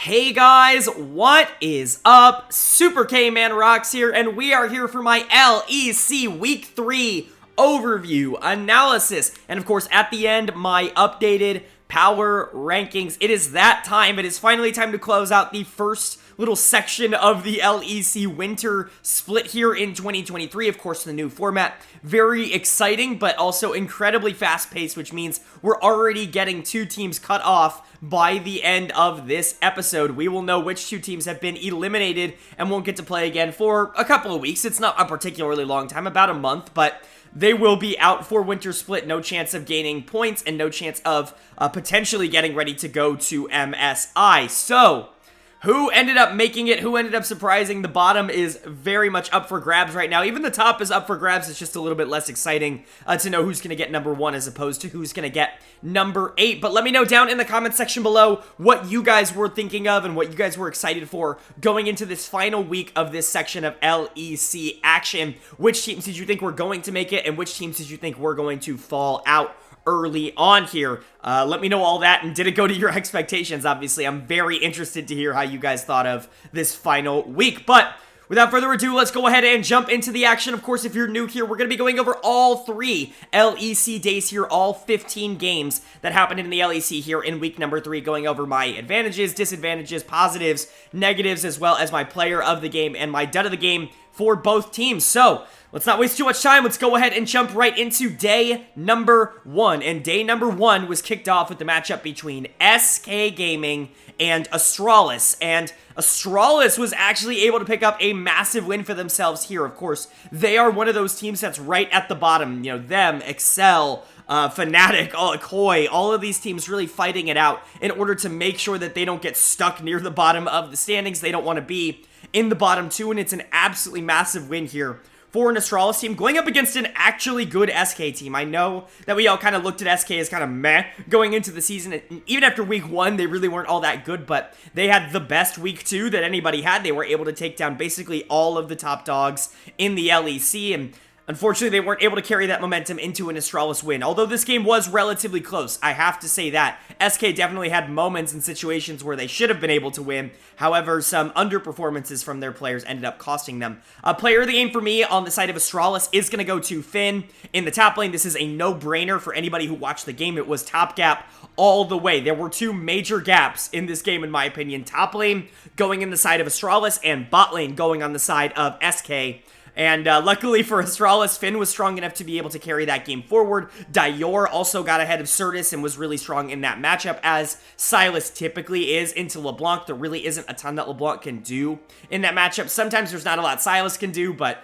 Hey guys, what is up? SuperKmanrocks here, and we are here for my LEC Week 3 overview, analysis, and of course at the end, my updated power rankings. It is that time. It is finally time to close out the first little section of the LEC winter split here in 2023. Of course, the new format. Very exciting, but also incredibly fast-paced, which means we're already getting two teams cut off by the end of this episode. We will know which two teams have been eliminated and won't get to play again for a couple of weeks. It's not a particularly long time, about a month, but they will be out for winter split. No chance of gaining points and no chance of potentially getting ready to go to MSI. So, who ended up making it? Who ended up surprising? The bottom is very much up for grabs right now. Even the top is up for grabs. It's just a little bit less exciting to know who's going to get number 1 as opposed to who's going to get number 8. But let me know down in the comment section below what you guys were thinking of and what you guys were excited for going into this final week of this section of LEC action. Which teams did you think were going to make it, and which teams did you think were going to fall out early on here? Let me know all that, and did it go to your expectations? Obviously, I'm very interested to hear how you guys thought of this final week. But without further ado, let's go ahead and jump into the action. Of course, if you're new here, we're going to be going over all 3 LEC days here, all 15 games that happened in the LEC here in week number 3, going over my advantages, disadvantages, positives, negatives, as well as my player of the game and my dud of the game for both teams. So, let's not waste too much time. Let's go ahead and jump right into day number 1. And day number 1 was kicked off with the matchup between SK Gaming and Astralis. And Astralis was actually able to pick up a massive win for themselves here. Of course, they are one of those teams that's right at the bottom. You know, them, Excel, Fnatic, Koi, all of these teams really fighting it out in order to make sure that they don't get stuck near the bottom of the standings. They don't want to be in the bottom 2, and it's an absolutely massive win here for an Astralis team going up against an actually good SK team. I know that we all kind of looked at SK as kind of meh going into the season. And even after week 1, they really weren't all that good, but they had the best week 2 that anybody had. They were able to take down basically all of the top dogs in the LEC, and unfortunately, they weren't able to carry that momentum into an Astralis win. Although this game was relatively close, I have to say that. SK definitely had moments and situations where they should have been able to win. However, some underperformances from their players ended up costing them. Player of the game for me on the side of Astralis is going to go to Finn. In the top lane, this is a no-brainer for anybody who watched the game. It was top gap all the way. There were 2 major gaps in this game, in my opinion. Top lane going in the side of Astralis, and bot lane going on the side of SK. And luckily for Astralis, Finn was strong enough to be able to carry that game forward. Dior also got ahead of Certus and was really strong in that matchup, as Silas typically is into LeBlanc. There really isn't a ton that LeBlanc can do in that matchup. Sometimes there's not a lot Silas can do, but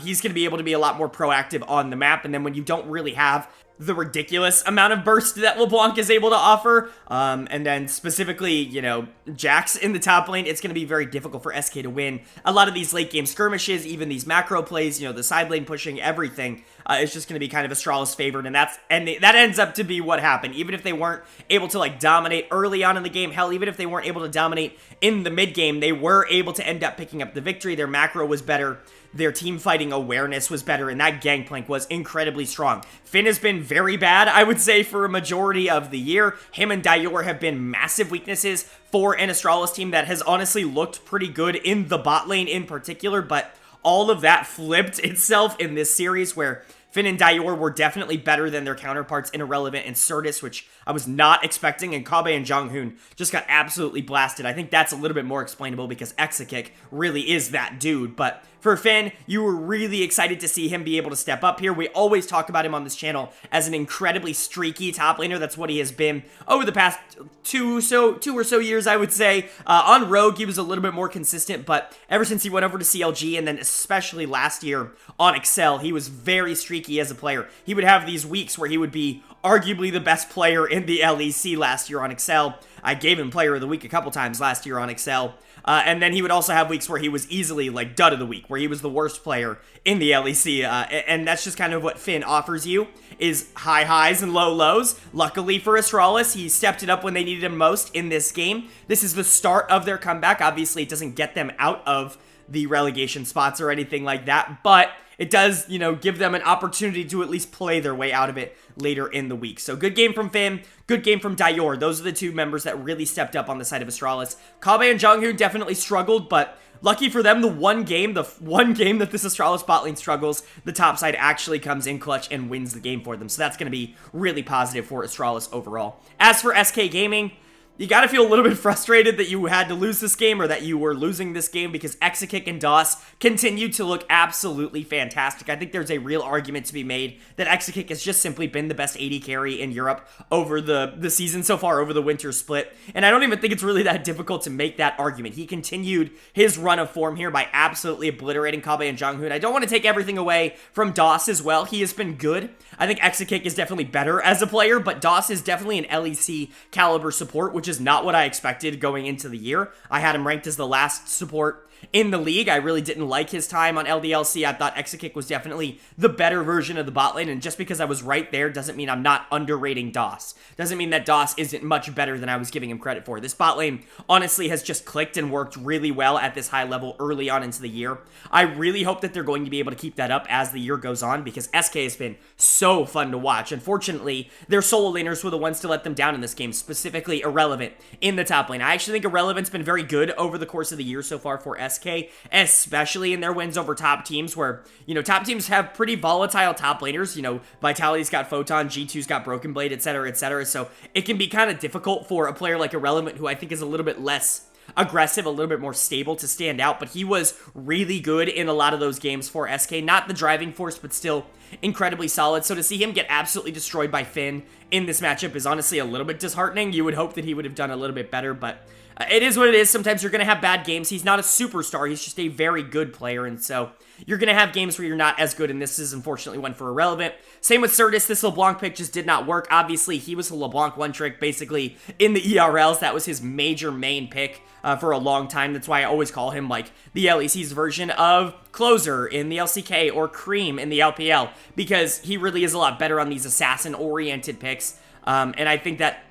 he's going to be able to be a lot more proactive on the map. And then when you don't really have the ridiculous amount of burst that LeBlanc is able to offer, and then specifically, you know, Jax in the top lane, it's going to be very difficult for SK to win a lot of these late game skirmishes, even these macro plays, you know, the side lane pushing, everything. It's just going to be kind of Astralis favored, and that ends up to be what happened. Even if they weren't able to like dominate early on in the game, hell, even if they weren't able to dominate in the mid game, they were able to end up picking up the victory. Their macro was better. Their team fighting awareness was better, and that gangplank was incredibly strong. Finn has been very bad, I would say, for a majority of the year. Him and Dior have been massive weaknesses for an Astralis team that has honestly looked pretty good in the bot lane in particular, but all of that flipped itself in this series where Finn and Dior were definitely better than their counterparts in Irrelevant and Certus, which I was not expecting, and Kabe and Jonghoon just got absolutely blasted. I think that's a little bit more explainable because Exakick really is that dude, but for Finn, you were really excited to see him be able to step up here. We always talk about him on this channel as an incredibly streaky top laner. That's what he has been over the past two or so years, I would say. On Rogue, he was a little bit more consistent, but ever since he went over to CLG, and then especially last year on Excel, he was very streaky as a player. He would have these weeks where he would be arguably the best player in the LEC last year on Excel. I gave him player of the week a couple times last year on Excel. And then he would also have weeks where he was easily like dud of the week, where he was the worst player in the LEC. And that's just kind of what Finn offers you, is high highs and low lows. Luckily for Astralis, he stepped it up when they needed him most in this game. This is the start of their comeback. Obviously, it doesn't get them out of the relegation spots or anything like that, but it does, give them an opportunity to at least play their way out of it later in the week. So good game from Finn, good game from Dior. Those are the two members that really stepped up on the side of Astralis. Kabe and Jonghoon definitely struggled, but lucky for them, the one game that this Astralis bot lane struggles, the top side actually comes in clutch and wins the game for them. So that's going to be really positive for Astralis overall. As for SK Gaming, you gotta feel a little bit frustrated that you had to lose this game, or that you were losing this game, because Exakick and DOS continue to look absolutely fantastic. I think there's a real argument to be made that Exakick has just simply been the best AD carry in Europe over the season so far, over the winter split, and I don't even think it's really that difficult to make that argument. He continued his run of form here by absolutely obliterating Kabe and Jonghoon. I don't want to take everything away from DOS as well. He has been good. I think Exakick is definitely better as a player, but DOS is definitely an LEC caliber support, which is not what I expected going into the year. I had him ranked as the last support in the league. I really didn't like his time on LDLC. I thought Exakick was definitely the better version of the bot lane, and just because I was right there doesn't mean I'm not underrating DOS. Doesn't mean that DOS isn't much better than I was giving him credit for. This bot lane honestly has just clicked and worked really well at this high level early on into the year. I really hope that they're going to be able to keep that up as the year goes on, because SK has been so fun to watch. Unfortunately, their solo laners were the ones to let them down in this game, specifically Irrelevant in the top lane. I actually think Irrelevant's been very good over the course of the year so far for SK, especially in their wins over top teams where, top teams have pretty volatile top laners. Vitality's got Photon, G2's got Broken Blade, etc., etc. So it can be kind of difficult for a player like Irrelevant, who I think is a little bit less aggressive, a little bit more stable, to stand out, but he was really good in a lot of those games for SK. Not the driving force, but still incredibly solid. So to see him get absolutely destroyed by Finn in this matchup is honestly a little bit disheartening. You would hope that he would have done a little bit better, but it is what it is. Sometimes you're going to have bad games. He's not a superstar. He's just a very good player, and so you're going to have games where you're not as good, and this is unfortunately one for Irrelevant. Same with Certus. This LeBlanc pick just did not work. Obviously, he was a LeBlanc one-trick basically in the ERLs. That was his major main pick for a long time. That's why I always call him like the LEC's version of Closer in the LCK or Cream in the LPL, because he really is a lot better on these assassin-oriented picks. And I think that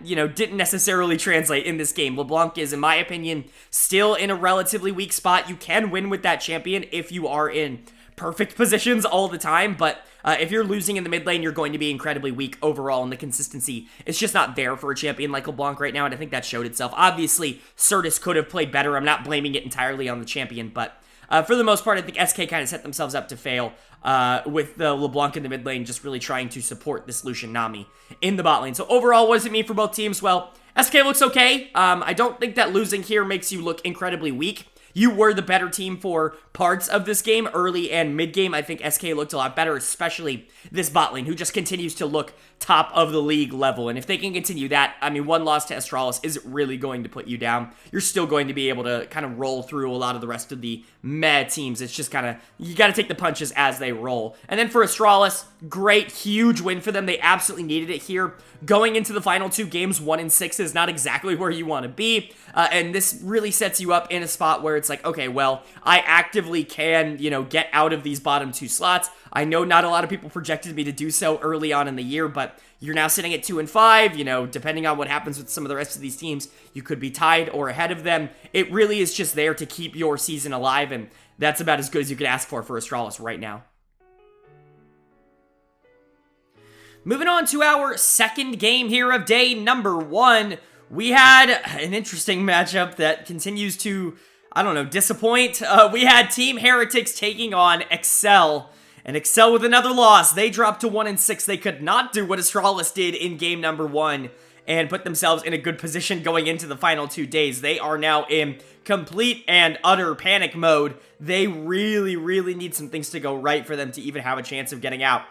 didn't necessarily translate in this game. LeBlanc is, in my opinion, still in a relatively weak spot. You can win with that champion if you are in perfect positions all the time, but if you're losing in the mid lane, you're going to be incredibly weak overall, and the consistency is just not there for a champion like LeBlanc right now, and I think that showed itself. Obviously, Certus could have played better. I'm not blaming it entirely on the champion, but for the most part, I think SK kind of set themselves up to fail with the LeBlanc in the mid lane just really trying to support this Lucian Nami in the bot lane. So overall, what does it mean for both teams? Well, SK looks okay. I don't think that losing here makes you look incredibly weak. You were the better team for parts of this game, early and mid game. I think SK looked a lot better, especially this bot lane, who just continues to look top of the league level. And if they can continue that, I mean, one loss to Astralis isn't really going to put you down. You're still going to be able to kind of roll through a lot of the rest of the meh teams. It's just kind of, you got to take the punches as they roll. And then for Astralis, great, huge win for them. They absolutely needed it here. Going into the final two games, 1 and 6 is not exactly where you want to be. And this really sets you up in a spot where it's like, okay, well, I actively can, get out of these bottom two slots. I know not a lot of people projected me to do so early on in the year, but you're now sitting at 2 and 5, depending on what happens with some of the rest of these teams, you could be tied or ahead of them. It really is just there to keep your season alive, and that's about as good as you could ask for Astralis right now. Moving on to our second game here of day number 1, we had an interesting matchup that continues to, disappoint. We had Team Heretics taking on Excel, and Excel with another loss. They dropped to 1 and 6. They could not do what Astralis did in game number 1 and put themselves in a good position going into the final 2 days. They are now in complete and utter panic mode. They really, really need some things to go right for them to even have a chance of getting out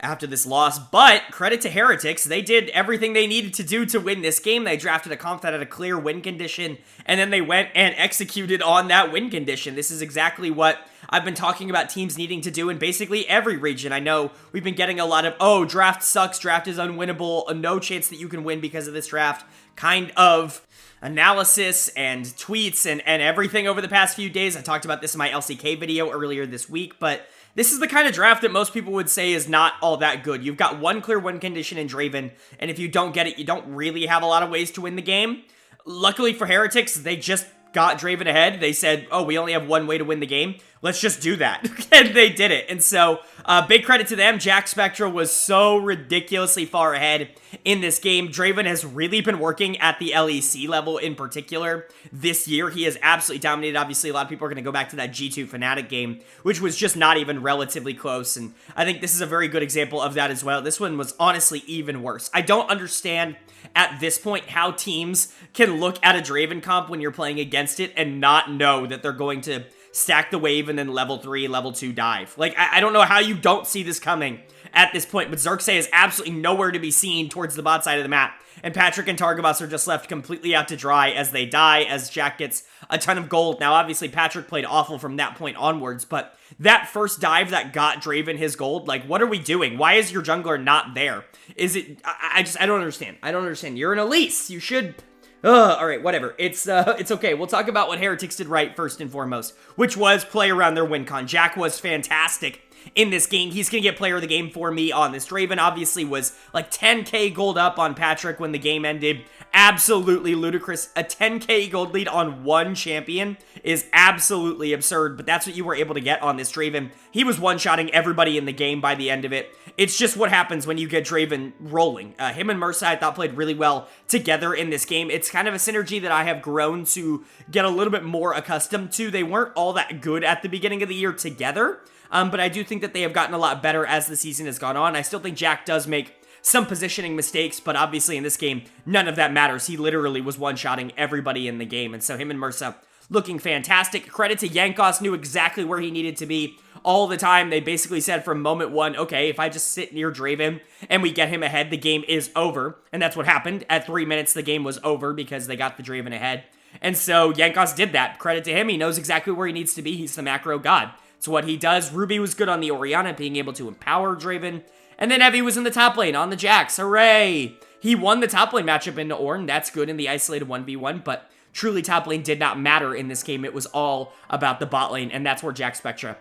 after this loss, but credit to Heretics, they did everything they needed to do to win this game. They drafted a comp that had a clear win condition, and then they went and executed on that win condition. This is exactly what I've been talking about teams needing to do in basically every region. I know we've been getting a lot of, oh, draft sucks, draft is unwinnable, no chance that you can win because of this draft, kind of analysis and tweets and everything over the past few days. I talked about this in my LCK video earlier this week, but this is the kind of draft that most people would say is not all that good. You've got one clear win condition in Draven, and if you don't get it, you don't really have a lot of ways to win the game. Luckily for Heretics, they just got Draven ahead. They said, oh, we only have one way to win the game. let's just do that. And they did it. And so, big credit to them. Jack Spectra was so ridiculously far ahead in this game. Draven has really been working at the LEC level in particular this year. He has absolutely dominated. Obviously, a lot of people are going to go back to that G2 Fnatic game, which was just not even relatively close. And I think this is a very good example of that as well. This one was honestly even worse. I don't understand at this point how teams can look at a Draven comp when you're playing against it and not know that they're going to stack the wave and then level 3, level 2 dive. Like, I don't know how you don't see this coming at this point, but Xerxes is absolutely nowhere to be seen towards the bot side of the map, and Patrick and Targamas are just left completely out to dry as they die, as Jack gets a ton of gold. Now, obviously, Patrick played awful from that point onwards, but that first dive that got Draven his gold, like, what are we doing? Why is your jungler not there? Is it, I don't understand. I don't understand. You're an Elise. You should... alright, whatever. It's okay. We'll talk about what Heretics did right first and foremost, which was play around their win con. Jack was fantastic in this game. He's gonna get player of the game for me on this. Draven obviously was like 10k gold up on Patrick when the game ended. Absolutely ludicrous. A 10k gold lead on one champion is absolutely absurd, but that's what you were able to get on this Draven. He was one-shotting everybody in the game by the end of it. It's just what happens when you get Draven rolling. Him and Mersa, I thought, played really well together in this game. It's kind of a synergy that I have grown to get a little bit more accustomed to. They weren't all that good at the beginning of the year together, but I do think that they have gotten a lot better as the season has gone on. I still think Jack does make some positioning mistakes, but obviously in this game, none of that matters. He literally was one-shotting everybody in the game, and so him and Mersa looking fantastic. Credit to Yankos, knew exactly where he needed to be all the time. They basically said from moment one, okay, if I just sit near Draven and we get him ahead, the game is over. And that's what happened. At 3 minutes, the game was over because they got the Draven ahead. And so Yankos did that. Credit to him. He knows exactly where he needs to be. He's the macro god. It's what he does. Ruby was good on the Orianna, being able to empower Draven. And then Evie was in the top lane on the Jax. Hooray! He won the top lane matchup into Ornn. That's good in the isolated 1v1, but truly top lane did not matter in this game. It was all about the bot lane, and that's where Jack Spectra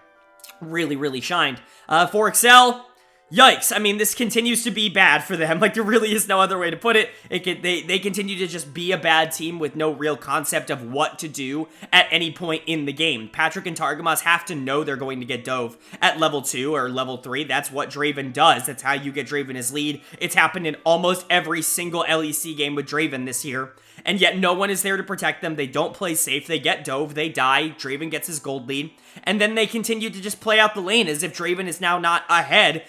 really, really shined. For Excel, yikes. I mean, this continues to be bad for them. Like, there really is no other way to put it. They continue to just be a bad team with no real concept of what to do at any point in the game. Patrick and Targamas have to know they're going to get dove at level 2 or level 3. That's what Draven does. That's how you get Draven his lead. It's happened in almost every single LEC game with Draven this year. And yet no one is there to protect them. They don't play safe. They get dove. They die. Draven gets his gold lead. And then they continue to just play out the lane as if Draven is now not ahead,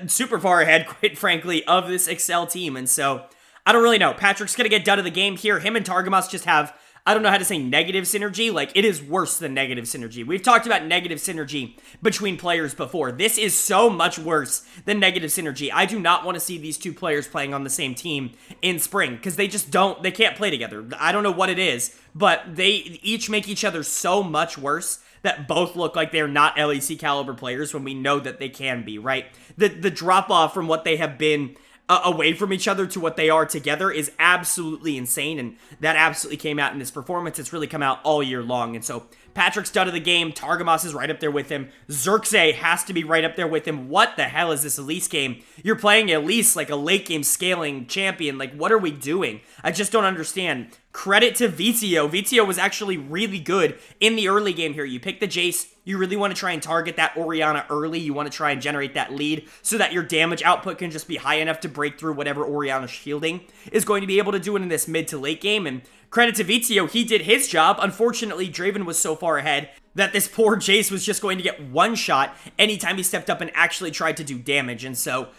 super far ahead, quite frankly, of this Excel team. And so, I don't really know. Patrick's going to get done of the game here. Him and Targamas just have, I don't know how to say negative synergy. Like, it is worse than negative synergy. We've talked about negative synergy between players before. This is so much worse than negative synergy. I do not want to see these two players playing on the same team in spring, because they just they can't play together. I don't know what it is, but they each make each other so much worse that both look like they're not LEC caliber players when we know that they can be, right? The drop off from what they have been away from each other to what they are together is absolutely insane, and that absolutely came out in this performance. It's really come out all year long, and so Patrick's done of the game. Targamas is right up there with him. Xerxes has to be right up there with him. What the hell is this Elise game? You're playing Elise like a late game scaling champion. Like, what are we doing? I just don't understand. Credit to Vizio. Vizio was actually really good in the early game here. You pick the Jace. You really want to try and target that Orianna early. You want to try and generate that lead so that your damage output can just be high enough to break through whatever Orianna's shielding is going to be able to do it in this mid to late game. And credit to Vizio, he did his job. Unfortunately, Draven was so far ahead that this poor Jace was just going to get one shot anytime he stepped up and actually tried to do damage. And so,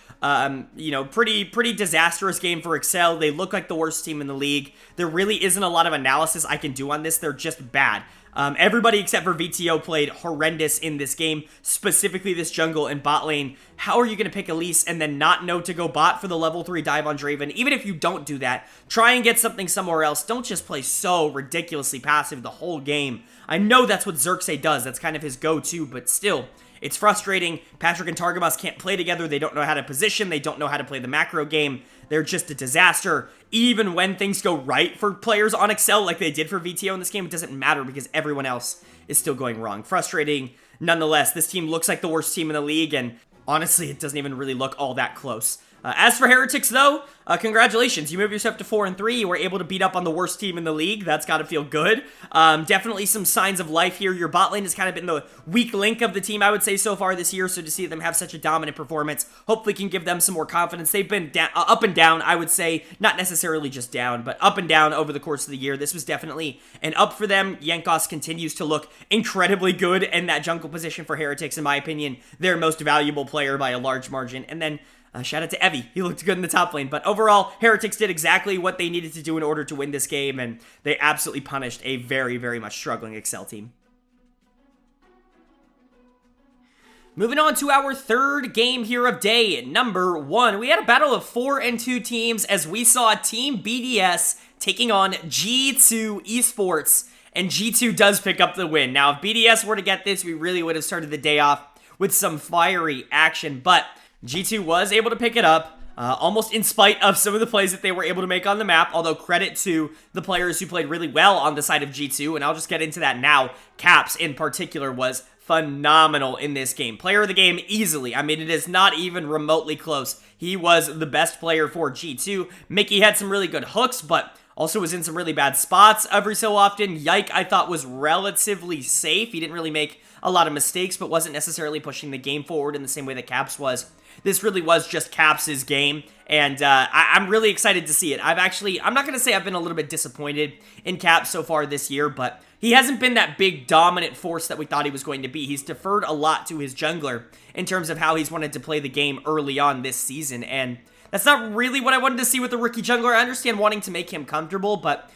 you know, pretty disastrous game for Excel. They look like the worst team in the league. There really isn't a lot of analysis I can do on this. They're just bad. Everybody except for VTO played horrendous in this game, specifically this jungle and bot lane. How are you going to pick Elise and then not know to go bot for the level 3 dive on Draven? Even if you don't do that, try and get something somewhere else. Don't just play so ridiculously passive the whole game. I know that's what Xerxes does. That's kind of his go-to, but still, it's frustrating. Patrick and Targamas can't play together. They don't know how to position. They don't know how to play the macro game. They're just a disaster. Even when things go right for players on Excel like they did for VTO in this game, it doesn't matter because everyone else is still going wrong. Frustrating nonetheless. This team looks like the worst team in the league, and honestly, it doesn't even really look all that close. As for Heretics, though, congratulations. You moved yourself to 4-3. You were able to beat up on the worst team in the league. That's got to feel good. Definitely some signs of life here. Your bot lane has kind of been the weak link of the team, I would say, so far this year. So to see them have such a dominant performance, hopefully can give them some more confidence. They've been up and down, I would say. Not necessarily just down, but up and down over the course of the year. This was definitely an up for them. Jankos continues to look incredibly good in that jungle position for Heretics, in my opinion. Their most valuable player by a large margin. And then shout out to Evie. He looked good in the top lane. But overall, Heretics did exactly what they needed to do in order to win this game, and they absolutely punished a very, very much struggling Excel team. Moving on to our third game here of day number 1. We had a battle of 4 and 2 teams as we saw Team BDS taking on G2 Esports, and G2 does pick up the win. Now, if BDS were to get this, we really would have started the day off with some fiery action, but G2 was able to pick it up, almost in spite of some of the plays that they were able to make on the map, although credit to the players who played really well on the side of G2, and I'll just get into that now. Caps, in particular, was phenomenal in this game. Player of the game easily. I mean, it is not even remotely close. He was the best player for G2. Mickey had some really good hooks, but also was in some really bad spots every so often. Yike, I thought, was relatively safe. He didn't really make a lot of mistakes, but wasn't necessarily pushing the game forward in the same way that Caps was. This really was just Caps' game, and I'm really excited to see it. I'm not going to say I've been a little bit disappointed in Caps so far this year, but he hasn't been that big dominant force that we thought he was going to be. He's deferred a lot to his jungler in terms of how he's wanted to play the game early on this season, and that's not really what I wanted to see with the rookie jungler. I understand wanting to make him comfortable, but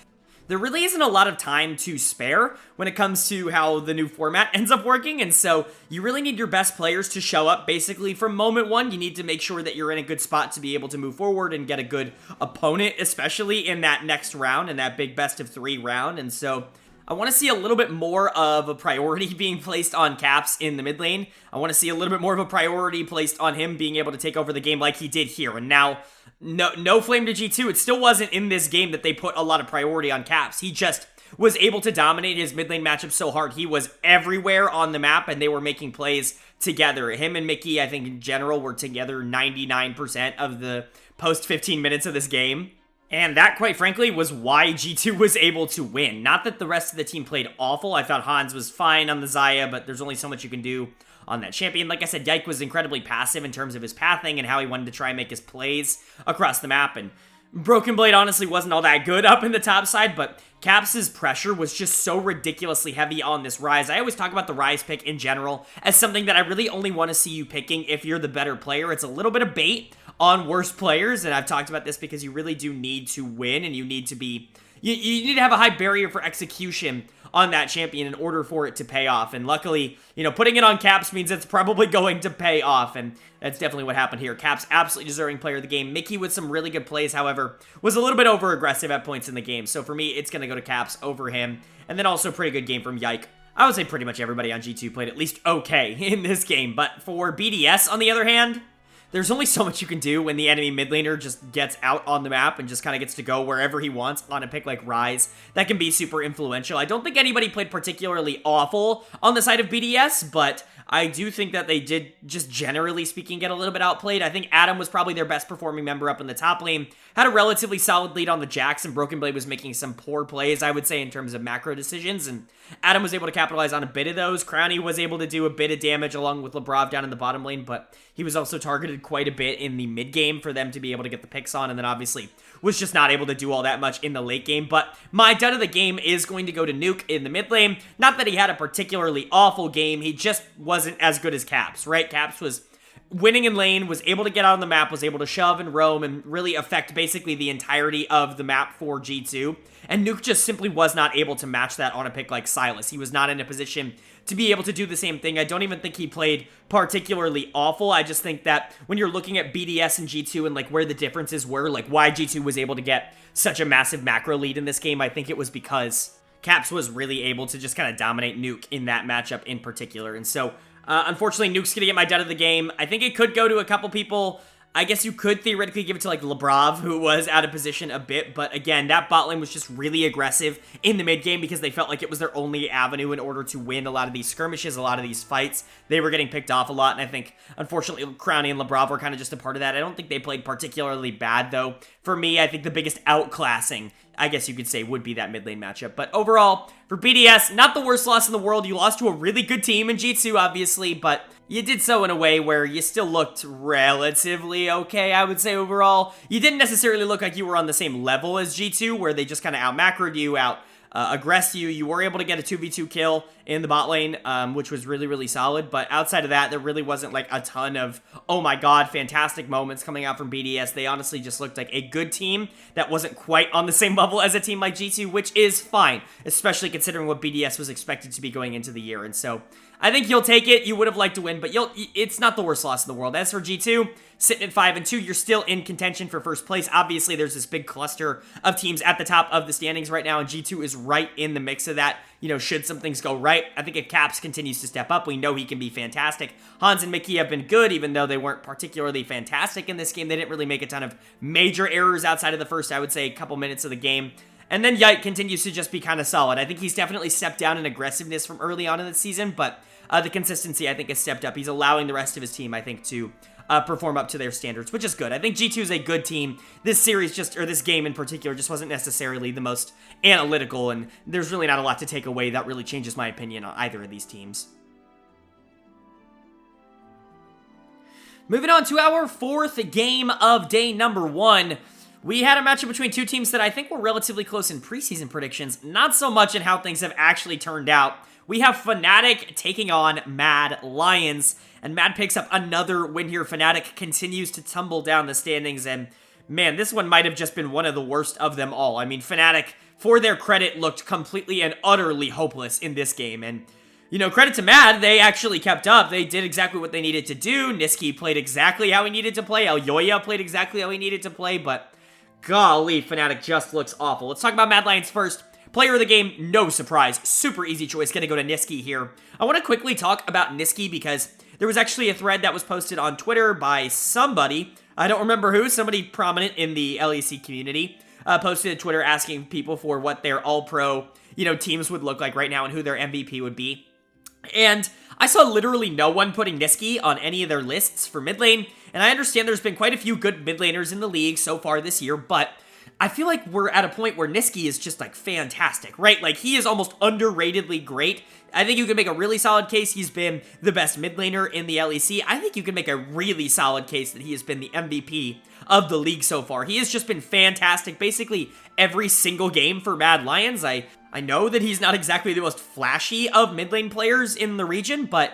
there really isn't a lot of time to spare when it comes to how the new format ends up working, and so you really need your best players to show up basically from moment one. You need to make sure that you're in a good spot to be able to move forward and get a good opponent, especially in that next round, in that big best of 3 round, and so I want to see a little bit more of a priority being placed on Caps in the mid lane. I want to see a little bit more of a priority placed on him being able to take over the game like he did here. And now, no flame to G2. It still wasn't in this game that they put a lot of priority on Caps. He just was able to dominate his mid lane matchup so hard. He was everywhere on the map, and they were making plays together. Him and Mickey, I think in general, were together 99% of the post 15 minutes of this game. And that, quite frankly, was why G2 was able to win. Not that the rest of the team played awful. I thought Hans was fine on the Xayah, but there's only so much you can do on that champion. Like I said, Yike was incredibly passive in terms of his pathing and how he wanted to try and make his plays across the map. And Broken Blade honestly wasn't all that good up in the top side, but Caps' pressure was just so ridiculously heavy on this Ryze. I always talk about the Ryze pick in general as something that I really only want to see you picking if you're the better player. It's a little bit of bait on worse players, and I've talked about this because you really do need to win, and you need to be, you need to have a high barrier for execution on that champion in order for it to pay off, and luckily, putting it on Caps means it's probably going to pay off, and that's definitely what happened here. Caps, absolutely deserving player of the game. Mickey with some really good plays, however, was a little bit over-aggressive at points in the game, so for me, it's going to go to Caps over him, and then also pretty good game from Yike. I would say pretty much everybody on G2 played at least okay in this game, but for BDS, on the other hand, there's only so much you can do when the enemy mid laner just gets out on the map and just kind of gets to go wherever he wants on a pick like Ryze. That can be super influential. I don't think anybody played particularly awful on the side of BDS, but I do think that they did, just generally speaking, get a little bit outplayed. I think Adam was probably their best performing member up in the top lane. Had a relatively solid lead on the Jax, and Broken Blade was making some poor plays, I would say, in terms of macro decisions, and Adam was able to capitalize on a bit of those. Crowny was able to do a bit of damage along with Lebrov down in the bottom lane, but he was also targeted quite a bit in the mid game for them to be able to get the picks on, and then obviously was just not able to do all that much in the late game. But my dud of the game is going to go to Nuke in the mid lane. Not that he had a particularly awful game, he just wasn't as good as Caps, right? Caps was winning in lane, was able to get out on the map, was able to shove and roam and really affect basically the entirety of the map for G2. And Nuke just simply was not able to match that on a pick like Sylas. He was not in a position to be able to do the same thing. I don't even think he played particularly awful. I just think that when you're looking at BDS and G2 and like where the differences were, like why G2 was able to get such a massive macro lead in this game, I think it was because Caps was really able to just kind of dominate Nuke in that matchup in particular. And so unfortunately, Nuke's going to get my dud of the game. I think it could go to a couple people. I guess you could theoretically give it to like Labrov, who was out of position a bit, but again, that bot lane was just really aggressive in the mid game because they felt like it was their only avenue in order to win a lot of these skirmishes, a lot of these fights. They were getting picked off a lot, and I think, unfortunately, Crownie and Labrov were kind of just a part of that. I don't think they played particularly bad, though. For me, I think the biggest outclassing, I guess you could say, would be that mid lane matchup. But overall, for BDS, not the worst loss in the world. You lost to a really good team in G2, obviously, but you did so in a way where you still looked relatively okay, I would say, overall. You didn't necessarily look like you were on the same level as G2, where they just kind of out-macroed you, aggressed you. You were able to get a 2v2 kill in the bot lane, which was really, really solid. But outside of that, there really wasn't like a ton of, oh my god, fantastic moments coming out from BDS. They honestly just looked like a good team that wasn't quite on the same level as a team like G2, which is fine, especially considering what BDS was expected to be going into the year. And so I think you'll take it. You would have liked to win, but it's not the worst loss in the world. As for G2, sitting at 5-2, you're still in contention for first place. Obviously, there's this big cluster of teams at the top of the standings right now, and G2 is right in the mix of that. You know, should some things go right, I think if Caps continues to step up, we know he can be fantastic. Hans and Mickey have been good, even though they weren't particularly fantastic in this game. They didn't really make a ton of major errors outside of the first, I would say, couple minutes of the game. And then Yike continues to just be kind of solid. I think he's definitely stepped down in aggressiveness from early on in the season, but the consistency, I think, has stepped up. He's allowing the rest of his team, I think, to perform up to their standards, which is good. I think G2 is a good team. This series or this game in particular, just wasn't necessarily the most analytical, and there's really not a lot to take away that really changes my opinion on either of these teams. Moving on to our fourth game of day number 1. We had a matchup between two teams that I think were relatively close in preseason predictions, not so much in how things have actually turned out. We have Fnatic taking on Mad Lions, and Mad picks up another win here. Fnatic continues to tumble down the standings, and man, this one might have just been one of the worst of them all. I mean, Fnatic, for their credit, looked completely and utterly hopeless in this game, and you know, credit to Mad, they actually kept up. They did exactly what they needed to do. Niski played exactly how he needed to play. Elyoya played exactly how he needed to play, but golly, Fnatic just looks awful. Let's talk about Mad Lions first. Player of the game, no surprise. Super easy choice, gonna go to Niski here. I want to quickly talk about Niski because there was actually a thread that was posted on Twitter by somebody. I don't remember who. Somebody prominent in the LEC community posted to Twitter asking people for what their all-pro, teams would look like right now and who their MVP would be. And I saw literally no one putting Niski on any of their lists for mid lane, and I understand there's been quite a few good mid laners in the league so far this year, but I feel like we're at a point where Niski is just, like, fantastic, right? Like, he is almost underratedly great. I think you could make a really solid case he's been the best mid laner in the LEC. I think you could make a really solid case that he has been the MVP of the league so far. He has just been fantastic basically every single game for Mad Lions. I know that he's not exactly the most flashy of mid lane players in the region, but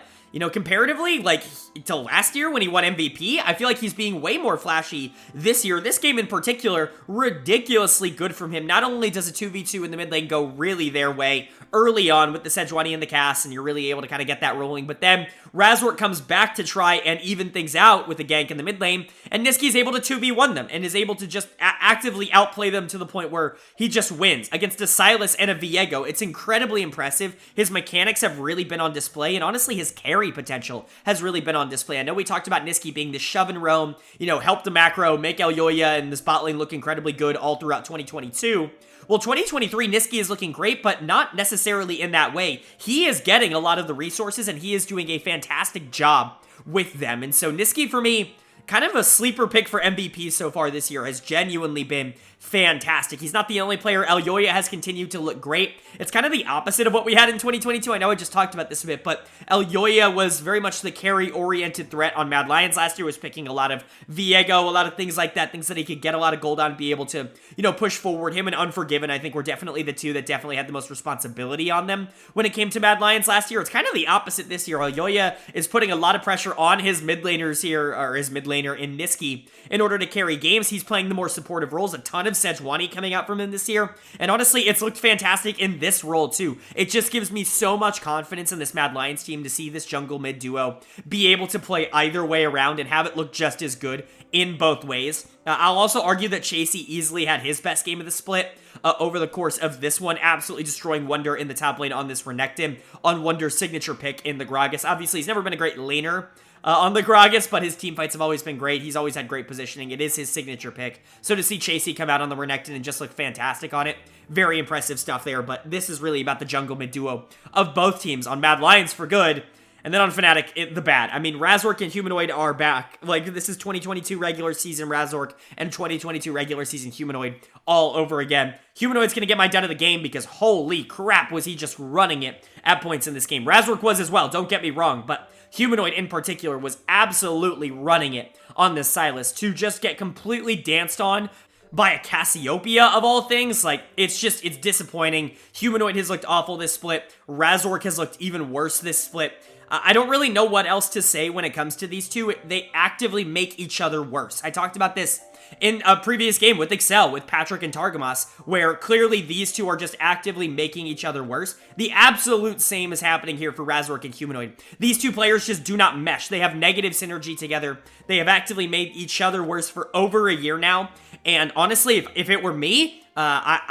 comparatively, like, to last year when he won MVP, I feel like he's being way more flashy this year. This game in particular, ridiculously good from him. Not only does a 2v2 in the mid lane go really their way early on with the Sejuani and the cast, and you're really able to kind of get that rolling, but then Razork comes back to try and even things out with the gank in the mid lane, and Niski's able to 2v1 them, and is able to just actively outplay them to the point where he just wins against a Sylas and a Viego. It's incredibly impressive. His mechanics have really been on display, and honestly, his carry potential has really been on display. I know we talked about Niski being the shove and roam, help the macro, make Elyoya and this bot lane look incredibly good all throughout 2022. Well, 2023, Niski is looking great, but not necessarily in that way. He is getting a lot of the resources, and he is doing a fantastic job with them. And so Niski, for me, kind of a sleeper pick for MVP so far this year, has genuinely been fantastic. He's not the only player. Elyoya has continued to look great. It's kind of the opposite of what we had in 2022. I know I just talked about this a bit, but Elyoya was very much the carry-oriented threat on Mad Lions last year, was picking a lot of Viego, a lot of things like that, things that he could get a lot of gold on, be able to, push forward. Him and Unforgiven, I think, were definitely the two that definitely had the most responsibility on them when it came to Mad Lions last year. It's kind of the opposite this year. Elyoya is putting a lot of pressure on his mid laners here, or his mid laner in Niski, in order to carry games. He's playing the more supportive roles, a ton of Sejuani coming out from him this year, and honestly, it's looked fantastic in this role too. It just gives me so much confidence in this Mad Lions team to see this jungle mid duo be able to play either way around and have it look just as good in both ways. I'll also argue that Chasey easily had his best game of the split over the course of this one, absolutely destroying Wunder in the top lane on this Renekton, on Wunder's signature pick in the Gragas. Obviously, he's never been a great laner on the Gragas, but his team fights have always been great. He's always had great positioning. It is his signature pick. So to see Chasey come out on the Renekton and just look fantastic on it, very impressive stuff there. But this is really about the jungle mid duo of both teams. On Mad Lions for good, and then on Fnatic, the bad. I mean, Razork and Humanoid are back. Like, this is 2022 regular season Razork and 2022 regular season Humanoid all over again. Humanoid's going to get my done of the game because holy crap was he just running it at points in this game. Razork was as well, don't get me wrong, but Humanoid in particular was absolutely running it on this Sylas to just get completely danced on by a Cassiopeia of all things. Like, it's disappointing. Humanoid has looked awful this split. Razork has looked even worse this split. I don't really know what else to say when it comes to these two. They actively make each other worse. I talked about this in a previous game with Excel, with Patrick and Targamas, where clearly these two are just actively making each other worse. The absolute same is happening here for Razork and Humanoid. These two players just do not mesh. They have negative synergy together. They have actively made each other worse for over a year now. And honestly, if it were me, I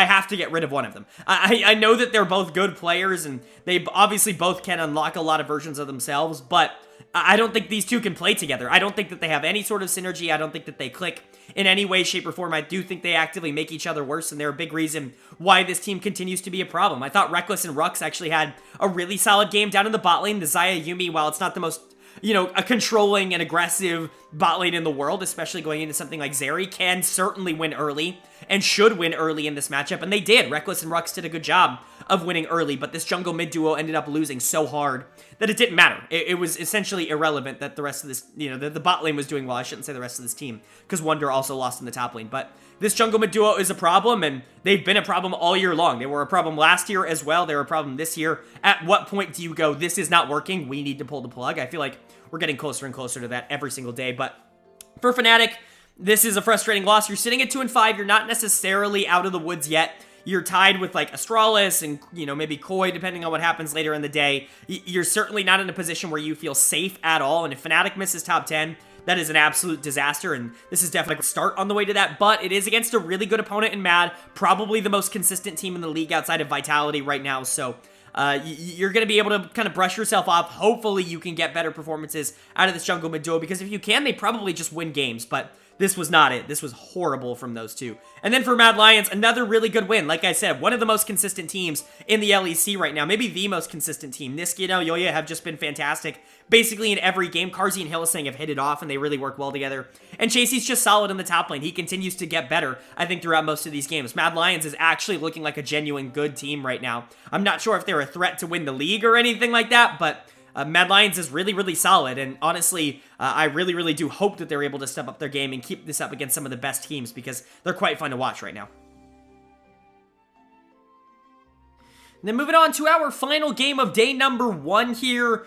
have to get rid of one of them. I know that they're both good players and they obviously both can unlock a lot of versions of themselves, but I don't think these two can play together. I don't think that they have any sort of synergy. I don't think that they click in any way, shape, or form. I do think they actively make each other worse, and they're a big reason why this team continues to be a problem. I thought Reckless and Rux actually had a really solid game down in the bot lane. The Xayah Yuumi, while it's not the most, a controlling and aggressive bot lane in the world, especially going into something like Zeri, can certainly win early and should win early in this matchup, and they did. Reckless and Rux did a good job of winning early, but this jungle mid duo ended up losing so hard that it didn't matter. It was essentially irrelevant that the rest of this, the bot lane was doing well. I shouldn't say the rest of this team, because Wunder also lost in the top lane, but this jungle mid duo is a problem, and they've been a problem all year long. They were a problem last year as well. They were a problem this year. At what point do you go, this is not working, we need to pull the plug? I feel like we're getting closer and closer to that every single day, but for Fnatic, this is a frustrating loss. You're sitting at 2-5. You're not necessarily out of the woods yet. You're tied with, like, Astralis and, maybe Koi, depending on what happens later in the day. You're certainly not in a position where you feel safe at all, and if Fnatic misses top 10, that is an absolute disaster, and this is definitely a start on the way to that, but it is against a really good opponent in Mad, probably the most consistent team in the league outside of Vitality right now, so you're going to be able to kind of brush yourself off. Hopefully you can get better performances out of this jungle mid duo, because if you can, they probably just win games, but this was not it. This was horrible from those two. And then for Mad Lions, another really good win. Like I said, one of the most consistent teams in the LEC right now. Maybe the most consistent team. Niski and Yoya have just been fantastic. Basically in every game, Karzi and Hylissang have hit it off, and they really work well together. And Chasey's just solid in the top lane. He continues to get better, I think, throughout most of these games. Mad Lions is actually looking like a genuine good team right now. I'm not sure if they're a threat to win the league or anything like that, but Mad Lions is really, really solid, and honestly, I really, really do hope that they're able to step up their game and keep this up against some of the best teams, because they're quite fun to watch right now. And then moving on to our final game of day number 1 here.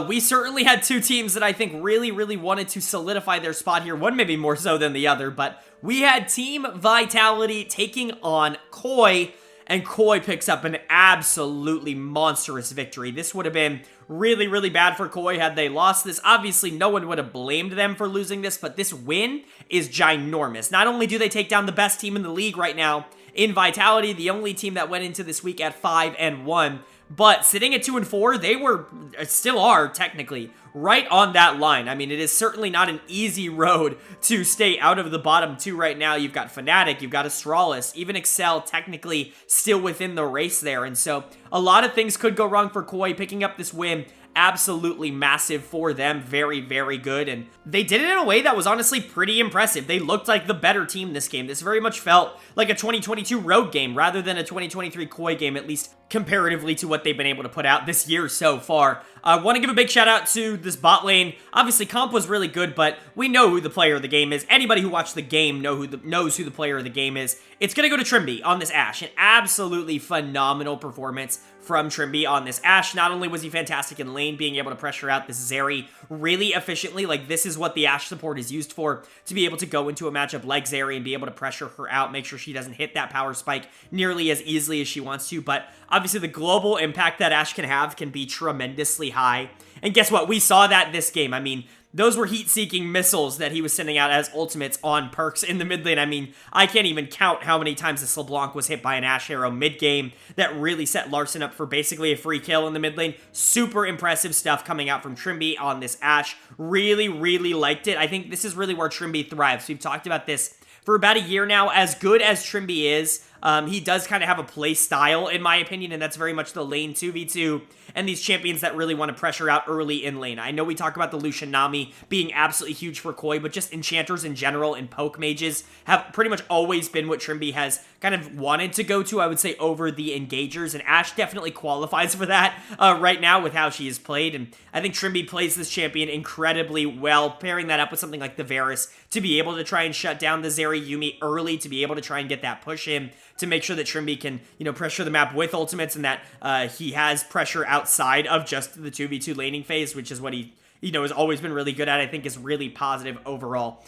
We certainly had two teams that I think really, really wanted to solidify their spot here. One maybe more so than the other, but we had Team Vitality taking on Koi, and Koi picks up an absolutely monstrous victory. This would have been really, really bad for Koi had they lost this. Obviously, no one would have blamed them for losing this, but this win is ginormous. Not only do they take down the best team in the league right now in Vitality, the only team that went into this week at 5-1, but sitting at 2-4, they still are technically right on that line. I mean, it is certainly not an easy road to stay out of the bottom 2 right now. You've got Fnatic, you've got Astralis, even Excel technically still within the race there. And so a lot of things could go wrong for Koi. Picking up this win, absolutely massive for them. Very, very good. And they did it in a way that was honestly pretty impressive. They looked like the better team this game. This very much felt like a 2022 road game rather than a 2023 Koi game, at least comparatively to what they've been able to put out this year so far. I want to give a big shout out to this bot lane. Obviously, comp was really good, but we know who the player of the game is. Anybody who watched the game knows who the player of the game is. It's going to go to Trimby on this Ashe. An absolutely phenomenal performance from Trimby on this Ashe. Not only was he fantastic in lane, being able to pressure out this Zeri really efficiently. Like, this is what the Ashe support is used for, to be able to go into a matchup like Zeri and be able to pressure her out, make sure she doesn't hit that power spike nearly as easily as she wants to. But obviously, the global impact that Ashe can have can be tremendously high. And guess what? We saw that this game. I mean, those were heat-seeking missiles that he was sending out as ultimates on Perks in the mid lane. I mean, I can't even count how many times this LeBlanc was hit by an Ashe arrow mid-game that really set Larssen up for basically a free kill in the mid lane. Super impressive stuff coming out from Trimby on this Ashe. Really, really liked it. I think this is really where Trimby thrives. We've talked about this for about a year now. As good as Trimby is, he does kind of have a play style, in my opinion, and that's very much the lane 2v2 and these champions that really want to pressure out early in lane. I know we talk about the Lucian Nami being absolutely huge for Koi, but just enchanters in general and poke mages have pretty much always been what Trimby has kind of wanted to go to, I would say, over the engagers, and Ashe definitely qualifies for that right now with how she is played, and I think Trimby plays this champion incredibly well, pairing that up with something like the Varus to be able to try and shut down the Zeri Yuumi early, to be able to try and get that push in, to make sure that Trimby can, pressure the map with ultimates, and that he has pressure outside of just the 2v2 laning phase, which is what he has always been really good at. I think is really positive overall.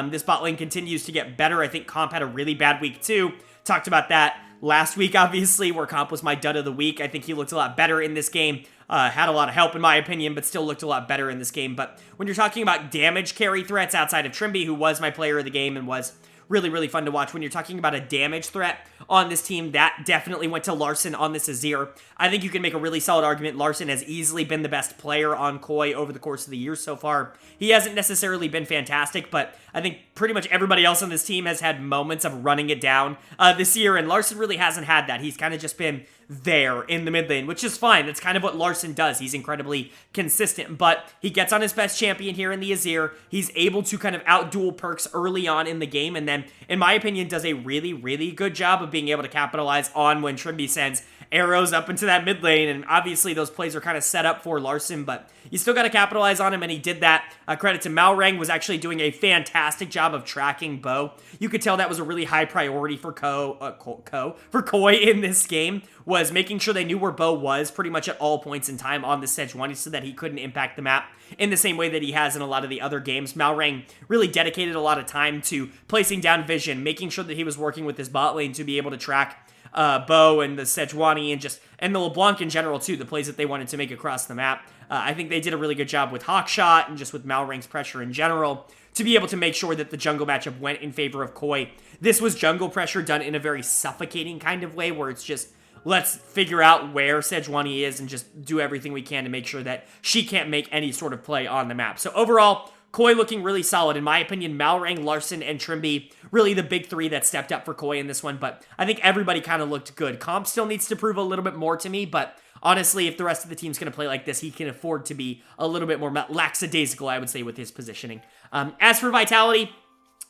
This bot lane continues to get better. I think Comp had a really bad week too. Talked about that last week, obviously, where Comp was my dud of the week. I think he looked a lot better in this game. Had a lot of help in my opinion, but still looked a lot better in this game. But when you're talking about damage carry threats outside of Trimby, who was my player of the game and was really, really fun to watch. When you're talking about a damage threat on this team, that definitely went to Larssen on this Azir. I think you can make a really solid argument. Larssen has easily been the best player on Koi over the course of the year so far. He hasn't necessarily been fantastic, but I think pretty much everybody else on this team has had moments of running it down this year, and Larssen really hasn't had that. He's kind of just been there in the mid lane, which is fine. That's kind of what Larssen does. He's incredibly consistent, but he gets on his best champion here in the Azir. He's able to kind of outduel Perks early on in the game, and then, in my opinion, does a really, really good job of being able to capitalize on when Trimby sends arrows up into that mid lane, and obviously those plays are kind of set up for Larssen, but you still got to capitalize on him, and he did that. Credit to Malrang, was actually doing a fantastic job of tracking Bo. You could tell that was a really high priority for Koi in this game, was making sure they knew where Bo was pretty much at all points in time on the Sejuani so that he couldn't impact the map in the same way that he has in a lot of the other games. Malrang really dedicated a lot of time to placing down vision, making sure that he was working with his bot lane to be able to track Bo and the Sejuani and the LeBlanc in general too, the plays that they wanted to make across the map. I think they did a really good job with Hawkshot and just with Malrang's pressure in general to be able to make sure that the jungle matchup went in favor of Koi. This was jungle pressure done in a very suffocating kind of way where it's just, let's figure out where Sejuani is and just do everything we can to make sure that she can't make any sort of play on the map. So overall, Koi looking really solid. In my opinion, Malrang, Larssen, and Trimby, really the big three that stepped up for Koi in this one, but I think everybody kind of looked good. Comp still needs to prove a little bit more to me, but honestly, if the rest of the team's going to play like this, he can afford to be a little bit more lackadaisical, I would say, with his positioning. As for Vitality,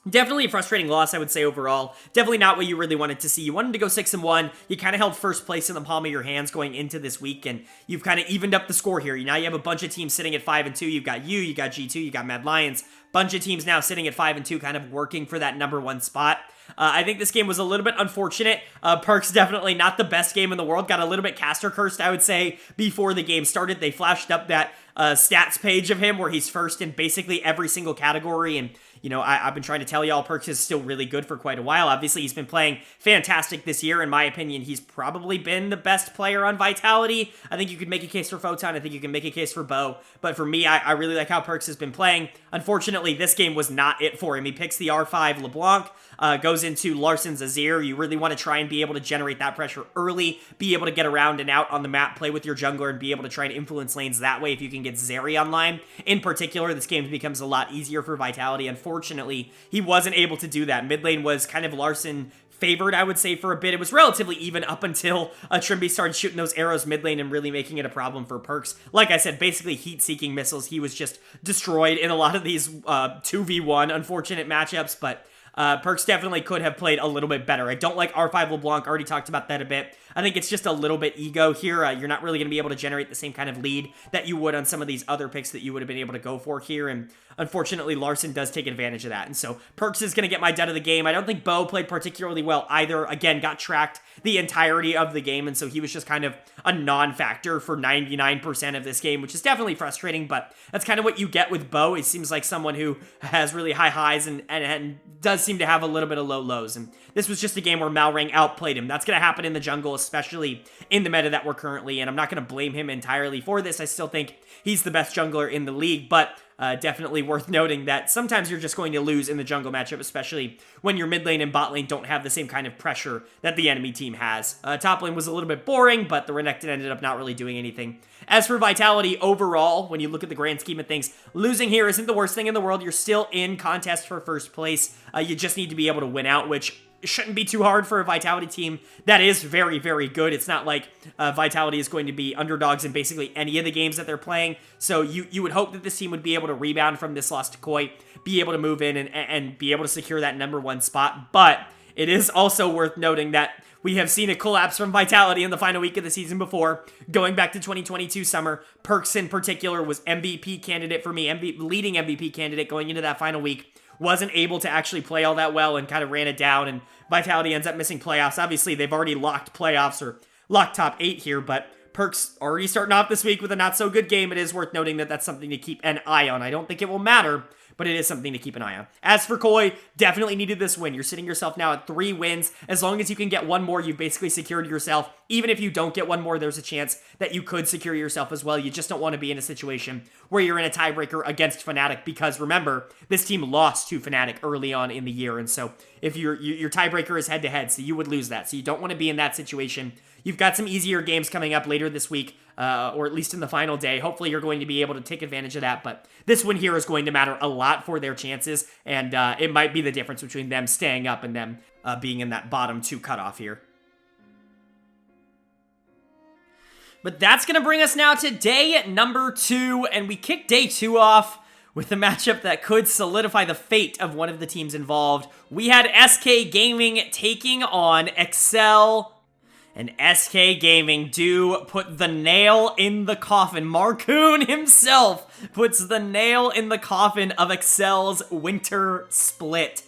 definitely a frustrating loss, I would say, overall. Definitely not what you really wanted to see. You wanted to go 6-1. You kind of held first place in the palm of your hands going into this week, and you've kind of evened up the score here. Now you have a bunch of teams sitting at 5-2. You've got you got G2, you got Mad Lions. Bunch of teams now sitting at 5-2, kind of working for that number one spot. I think this game was a little bit unfortunate. Perks definitely not the best game in the world. Got a little bit caster cursed, I would say, before the game started. They flashed up that stats page of him where he's first in basically every single category, and I've been trying to tell y'all Perks is still really good for quite a while. Obviously, he's been playing fantastic this year. In my opinion, he's probably been the best player on Vitality. I think you could make a case for Photon. I think you can make a case for Bo. But for me, I really like how Perks has been playing. Unfortunately, this game was not it for him. He picks the R5 LeBlanc, goes into Larsen's Azir. You really want to try and be able to generate that pressure early, be able to get around and out on the map, play with your jungler, and be able to try and influence lanes that way if you can get Zeri online. In particular, this game becomes a lot easier for Vitality. Unfortunately, he wasn't able to do that. Mid lane was kind of Larssen favored, I would say, for a bit. It was relatively even up until Trimby started shooting those arrows mid lane and really making it a problem for Perks. Like I said, basically heat-seeking missiles. He was just destroyed in a lot of these 2v1 unfortunate matchups, but Perks definitely could have played a little bit better. I don't like R5 LeBlanc, already talked about that a bit. I think it's just a little bit ego here. You're not really going to be able to generate the same kind of lead that you would on some of these other picks that you would have been able to go for here, and unfortunately, Larssen does take advantage of that, and so Perks is going to get my dud of the game. I don't think Bo played particularly well either. Again, got tracked the entirety of the game, and so he was just kind of a non-factor for 99% of this game, which is definitely frustrating, but that's kind of what you get with Bo. He seems like someone who has really high highs and does seem to have a little bit of low lows, and this was just a game where Malrang outplayed him. That's going to happen in the jungle, especially in the meta that we're currently in. I'm not going to blame him entirely for this. I still think he's the best jungler in the league, but definitely worth noting that sometimes you're just going to lose in the jungle matchup, especially when your mid lane and bot lane don't have the same kind of pressure that the enemy team has. Top lane was a little bit boring, but the Renekton ended up not really doing anything. As for Vitality, overall, when you look at the grand scheme of things, losing here isn't the worst thing in the world. You're still in contest for first place. You just need to be able to win out, which shouldn't be too hard for a Vitality team that is very, very good. It's not like Vitality is going to be underdogs in basically any of the games that they're playing. So you would hope that this team would be able to rebound from this loss to Koi, be able to move in and be able to secure that #1 spot. But it is also worth noting that we have seen a collapse from Vitality in the final week of the season before. Going back to 2022 summer, Perks in particular was MVP candidate for me, leading MVP candidate going into that final week. Wasn't able to actually play all that well and kind of ran it down, and Vitality ends up missing playoffs. Obviously, they've already locked playoffs or locked top 8 here, but Perks already starting off this week with a not-so-good game. It is worth noting that that's something to keep an eye on. I don't think it will matter, but it is something to keep an eye on. As for Koi, definitely needed this win. You're sitting yourself now at 3 wins. As long as you can get one more, you've basically secured yourself. Even if you don't get one more, there's a chance that you could secure yourself as well. You just don't want to be in a situation where you're in a tiebreaker against Fnatic, because remember, this team lost to Fnatic early on in the year, and so if your tiebreaker is head-to-head, so you would lose that. So you don't want to be in that situation. You've got some easier games coming up later this week, or at least in the final day. Hopefully you're going to be able to take advantage of that, but this win here is going to matter a lot for their chances, and it might be the difference between them staying up and them being in that bottom 2 cutoff here. But that's going to bring us now to day number 2, and we kick day 2 off with a matchup that could solidify the fate of one of the teams involved. We had SK Gaming taking on Excel, and SK Gaming do put the nail in the coffin. Marcoon himself puts the nail in the coffin of Excel's winter split.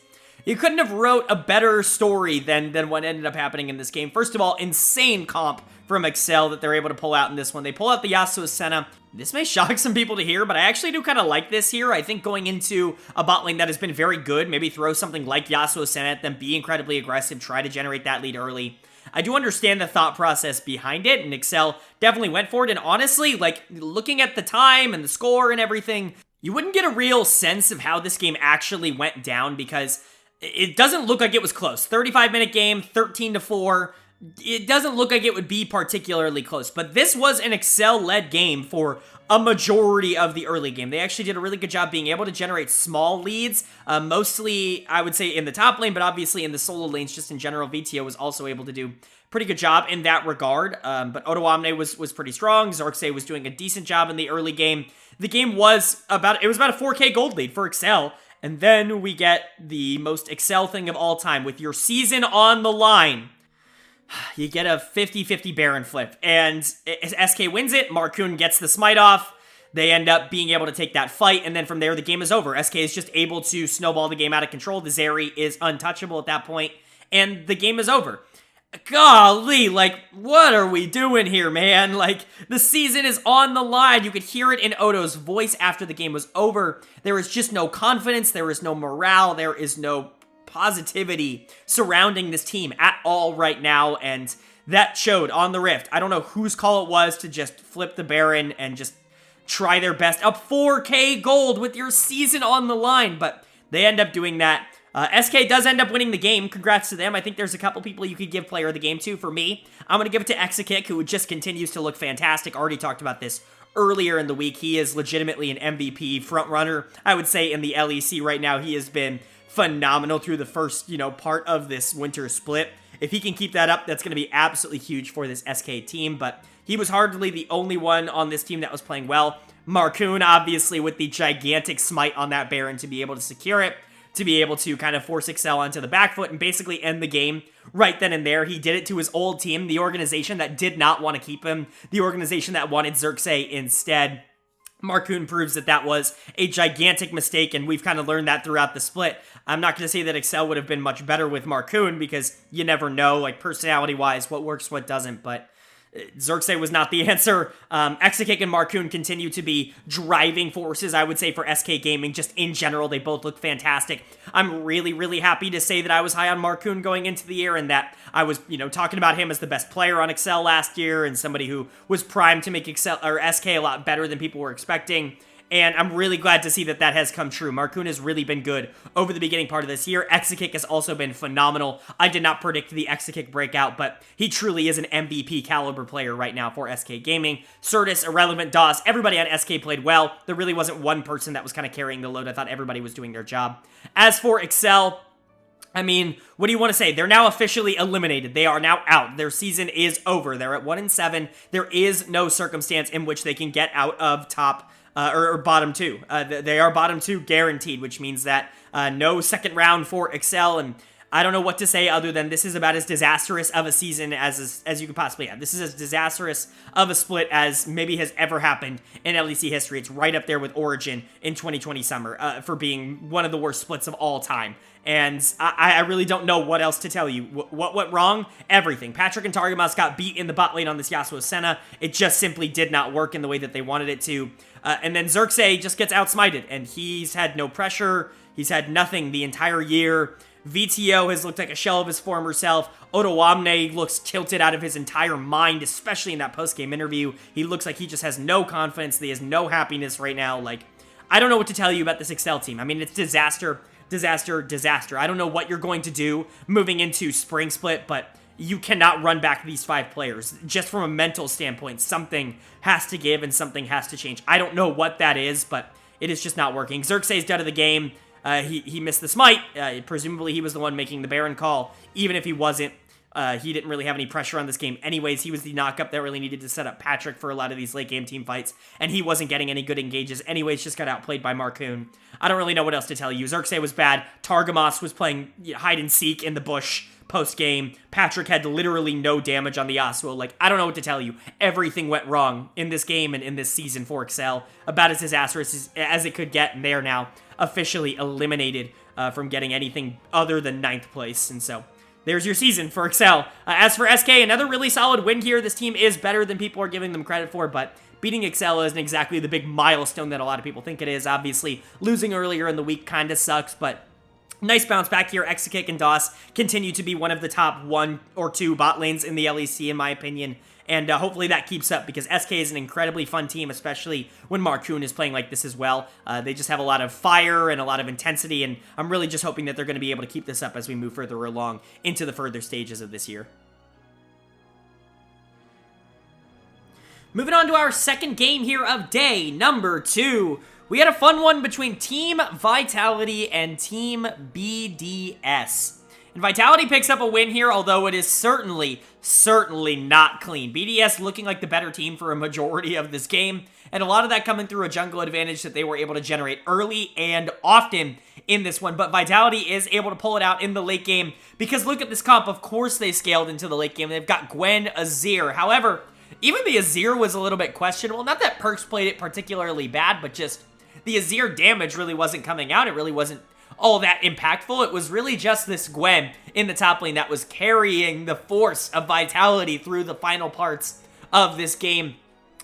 You couldn't have wrote a better story than what ended up happening in this game. First of all, insane comp from Excel that they're able to pull out in this one. They pull out the Yasuo Senna. This may shock some people to hear, but I actually do kind of like this here. I think going into a bot lane that has been very good, maybe throw something like Yasuo Senna at them, be incredibly aggressive, try to generate that lead early. I do understand the thought process behind it, and Excel definitely went for it, and honestly, like, looking at the time and the score and everything, you wouldn't get a real sense of how this game actually went down, because it doesn't look like it was close. 35-minute game, 13-4. It doesn't look like it would be particularly close, but this was an Excel-led game for a majority of the early game. They actually did a really good job being able to generate small leads, mostly, I would say, in the top lane, but obviously in the solo lanes, just in general, VTO was also able to do a pretty good job in that regard, but Odoamne was pretty strong. Xerxes was doing a decent job in the early game. The game was about a 4K gold lead for Excel, and then we get the most Excel thing of all time with your season on the line. You get a 50-50 Baron flip, and SK wins it. Marcoon gets the smite off. They end up being able to take that fight, and then from there, the game is over. SK is just able to snowball the game out of control. The Zeri is untouchable at that point, and the game is over. Golly, like, what are we doing here, man? Like, the season is on the line. You could hear it in Odo's voice after the game was over. There is just no confidence. There is no morale. There is no positivity surrounding this team at all right now, and that showed on the Rift. I don't know whose call it was to just flip the Baron and just try their best. Up 4K gold with your season on the line, but they end up doing that. SK does end up winning the game. Congrats to them. I think there's a couple people you could give player of the game to. For me, I'm going to give it to Exakick, who just continues to look fantastic. Already talked about this earlier in the week. He is legitimately an MVP frontrunner, I would say, in the LEC right now. He has been phenomenal through the first, part of this winter split. If he can keep that up, that's going to be absolutely huge for this SK team, but he was hardly the only one on this team that was playing well. Marcoon, obviously, with the gigantic smite on that Baron to be able to secure it, to be able to kind of force Excel onto the back foot and basically end the game right then and there. He did it to his old team, the organization that did not want to keep him, the organization that wanted Xerxes instead. Marcoon proves that that was a gigantic mistake, and we've kind of learned that throughout the split. I'm not going to say that Excel would have been much better with Marcoon, because you never know, like, personality-wise, what works, what doesn't, but Xerxes was not the answer. Exakick and Marcoon continue to be driving forces, I would say, for SK Gaming. Just in general, they both look fantastic. I'm really, really happy to say that I was high on Marcoon going into the year, and that I was, talking about him as the best player on Excel last year, and somebody who was primed to make Excel or SK a lot better than people were expecting. And I'm really glad to see that that has come true. Marcoon has really been good over the beginning part of this year. Exakick has also been phenomenal. I did not predict the Exakick breakout, but he truly is an MVP caliber player right now for SK Gaming. Certus, Irrelevant, DOS, everybody on SK played well. There really wasn't one person that was kind of carrying the load. I thought everybody was doing their job. As for Excel, I mean, what do you want to say? They're now officially eliminated. They are now out. Their season is over. They're at 1-7. There is no circumstance in which they can get out of top or bottom 2. They are bottom 2 guaranteed, which means that no second round for Excel, and I don't know what to say other than this is about as disastrous of a season as you could possibly have. This is as disastrous of a split as maybe has ever happened in LEC history. It's right up there with Origin in 2020 summer for being one of the worst splits of all time. And I really don't know what else to tell you. What went wrong? Everything. Patrick and Targamas got beat in the bot lane on this Yasuo Senna. It just simply did not work in the way that they wanted it to. And then Xerxes just gets outsmited, and he's had no pressure. He's had nothing the entire year. VTO has looked like a shell of his former self. Otowamne looks tilted out of his entire mind, especially in that post-game interview. He looks like he just has no confidence. He has no happiness right now. Like, I don't know what to tell you about this Excel team. I mean, it's disaster. I don't know what you're going to do moving into Spring Split, but you cannot run back these 5 players. Just from a mental standpoint, something has to give and something has to change. I don't know what that is, but it is just not working. Xerxes out of the game. He missed the smite. Presumably he was the one making the Baron call. Even if he wasn't, he didn't really have any pressure on this game anyways. He was the knockup that really needed to set up Patrick for a lot of these late game team fights, and he wasn't getting any good engages anyways, just got outplayed by Marcoon. I don't really know what else to tell you. Xerxes was bad. Targamas was playing hide and seek in the bush post-game. Patrick had literally no damage on the Yasuo. Like, I don't know what to tell you. Everything went wrong in this game and in this season for Excel. About as disastrous as it could get, and they are now officially eliminated from getting anything other than 9th place. And so there's your season for Excel. As for SK, another really solid win here. This team is better than people are giving them credit for, but beating Excel isn't exactly the big milestone that a lot of people think it is. Obviously, losing earlier in the week kind of sucks, but nice bounce back here. Exakick and DOS continue to be one of the top 1 or 2 bot lanes in the LEC, in my opinion. And hopefully that keeps up, because SK is an incredibly fun team, especially when Marcoon is playing like this as well. They just have a lot of fire and a lot of intensity, and I'm really just hoping that they're going to be able to keep this up as we move further along into the further stages of this year. Moving on to our second game here of day number 2. We had a fun one between Team Vitality and Team BDS. And Vitality picks up a win here, although it is certainly not clean. BDS looking like the better team for a majority of this game, and a lot of that coming through a jungle advantage that they were able to generate early and often in this one. But Vitality is able to pull it out in the late game, because look at this comp. Of course they scaled into the late game. They've got Gwen, Azir. However, even the Azir was a little bit questionable. Not that Perks played it particularly bad, but just the Azir damage really wasn't coming out. It really wasn't all that impactful. It was really just this Gwen in the top lane that was carrying the force of Vitality through the final parts of this game.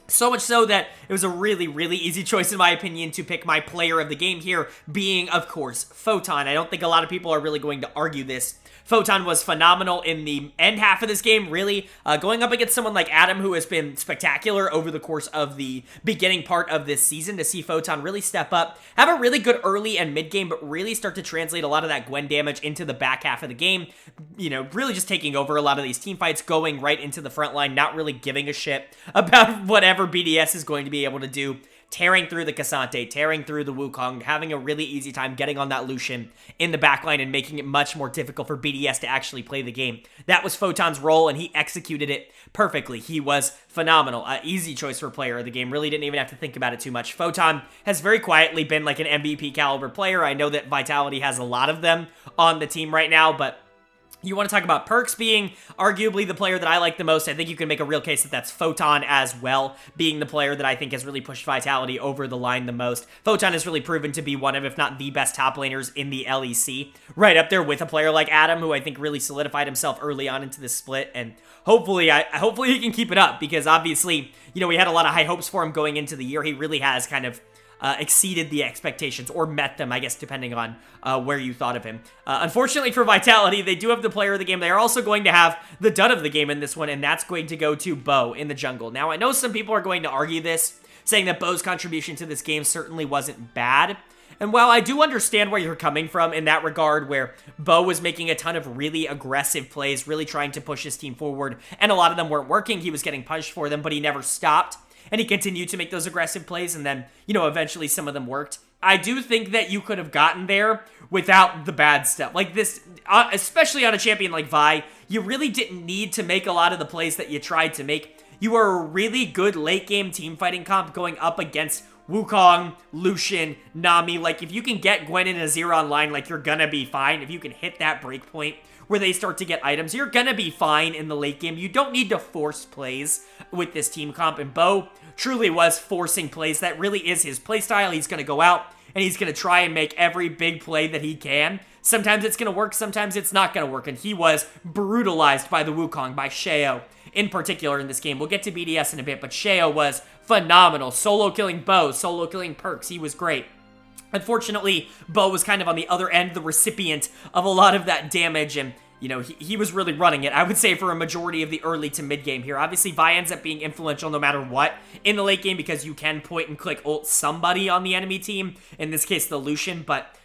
So much so that it was a really easy choice, in my opinion, to pick my player of the game here, being, of course, Photon. I don't think a lot of people are really going to argue this. Photon was phenomenal in the end half of this game, really. Going up against someone like Adam, who has been spectacular over the course of the beginning part of this season, to see Photon really step up, have a really good early and mid game, but really start to translate a lot of that Gwen damage into the back half of the game. You know, really just taking over a lot of these team fights, going right into the front line, not really giving a shit about whatever BDS is going to be able to do. Tearing through the Cassante, tearing through the Wukong, having a really easy time getting on that Lucian in the backline and making it much more difficult for BDS to actually play the game. That was Photon's role, and he executed it perfectly. He was phenomenal. Easy choice for player of the game. Really didn't even have to think about it too much. Photon has very quietly been like an MVP caliber player. I know that Vitality has a lot of them on the team right now, but you want to talk about Perks being arguably the player that I like the most. I think you can make a real case that that's Photon as well, being the player that I think has really pushed Vitality over the line the most. Photon has really proven to be one of, if not the best top laners in the LEC, right up there with a player like Adam, who I think really solidified himself early on into this split, and hopefully he can keep it up, because obviously, you know, we had a lot of high hopes for him going into the year. He really has kind of exceeded the expectations, or met them, I guess, depending on where you thought of him. Unfortunately for Vitality, they do have the player of the game. They are also going to have the dud of the game in this one, and that's going to go to Bo in the jungle. Now, I know some people are going to argue this, saying that Bo's contribution to this game certainly wasn't bad. And while I do understand where you're coming from in that regard, where Bo was making a ton of really aggressive plays, really trying to push his team forward, and a lot of them weren't working, he was getting punished for them, but he never stopped, and he continued to make those aggressive plays, and then, you know, eventually some of them worked. I do think that you could have gotten there without the bad stuff. Like this, especially on a champion like Vi, you really didn't need to make a lot of the plays that you tried to make. You were a really good late-game team-fighting comp going up against Wukong, Lucian, Nami. Like, if you can get Gwen and Azir online, like, you're gonna be fine. If you can hit that break point where they start to get items, you're gonna be fine in the late game. You don't need to force plays with this team comp, and Bo truly was forcing plays. That really is his playstyle. He's gonna go out, and he's gonna try and make every big play that he can. Sometimes it's gonna work, sometimes it's not gonna work, and he was brutalized by the Wukong, by Sheo in particular in this game. We'll get to BDS in a bit, but Sheo was phenomenal. Solo killing Bo, solo killing Perks. He was great. Unfortunately, Bo was kind of on the other end, the recipient of a lot of that damage, and, you know, he was really running it, I would say, for a majority of the early to mid game here. Obviously, Vi ends up being influential no matter what in the late game because you can point and click ult somebody on the enemy team, in this case, the Lucian, but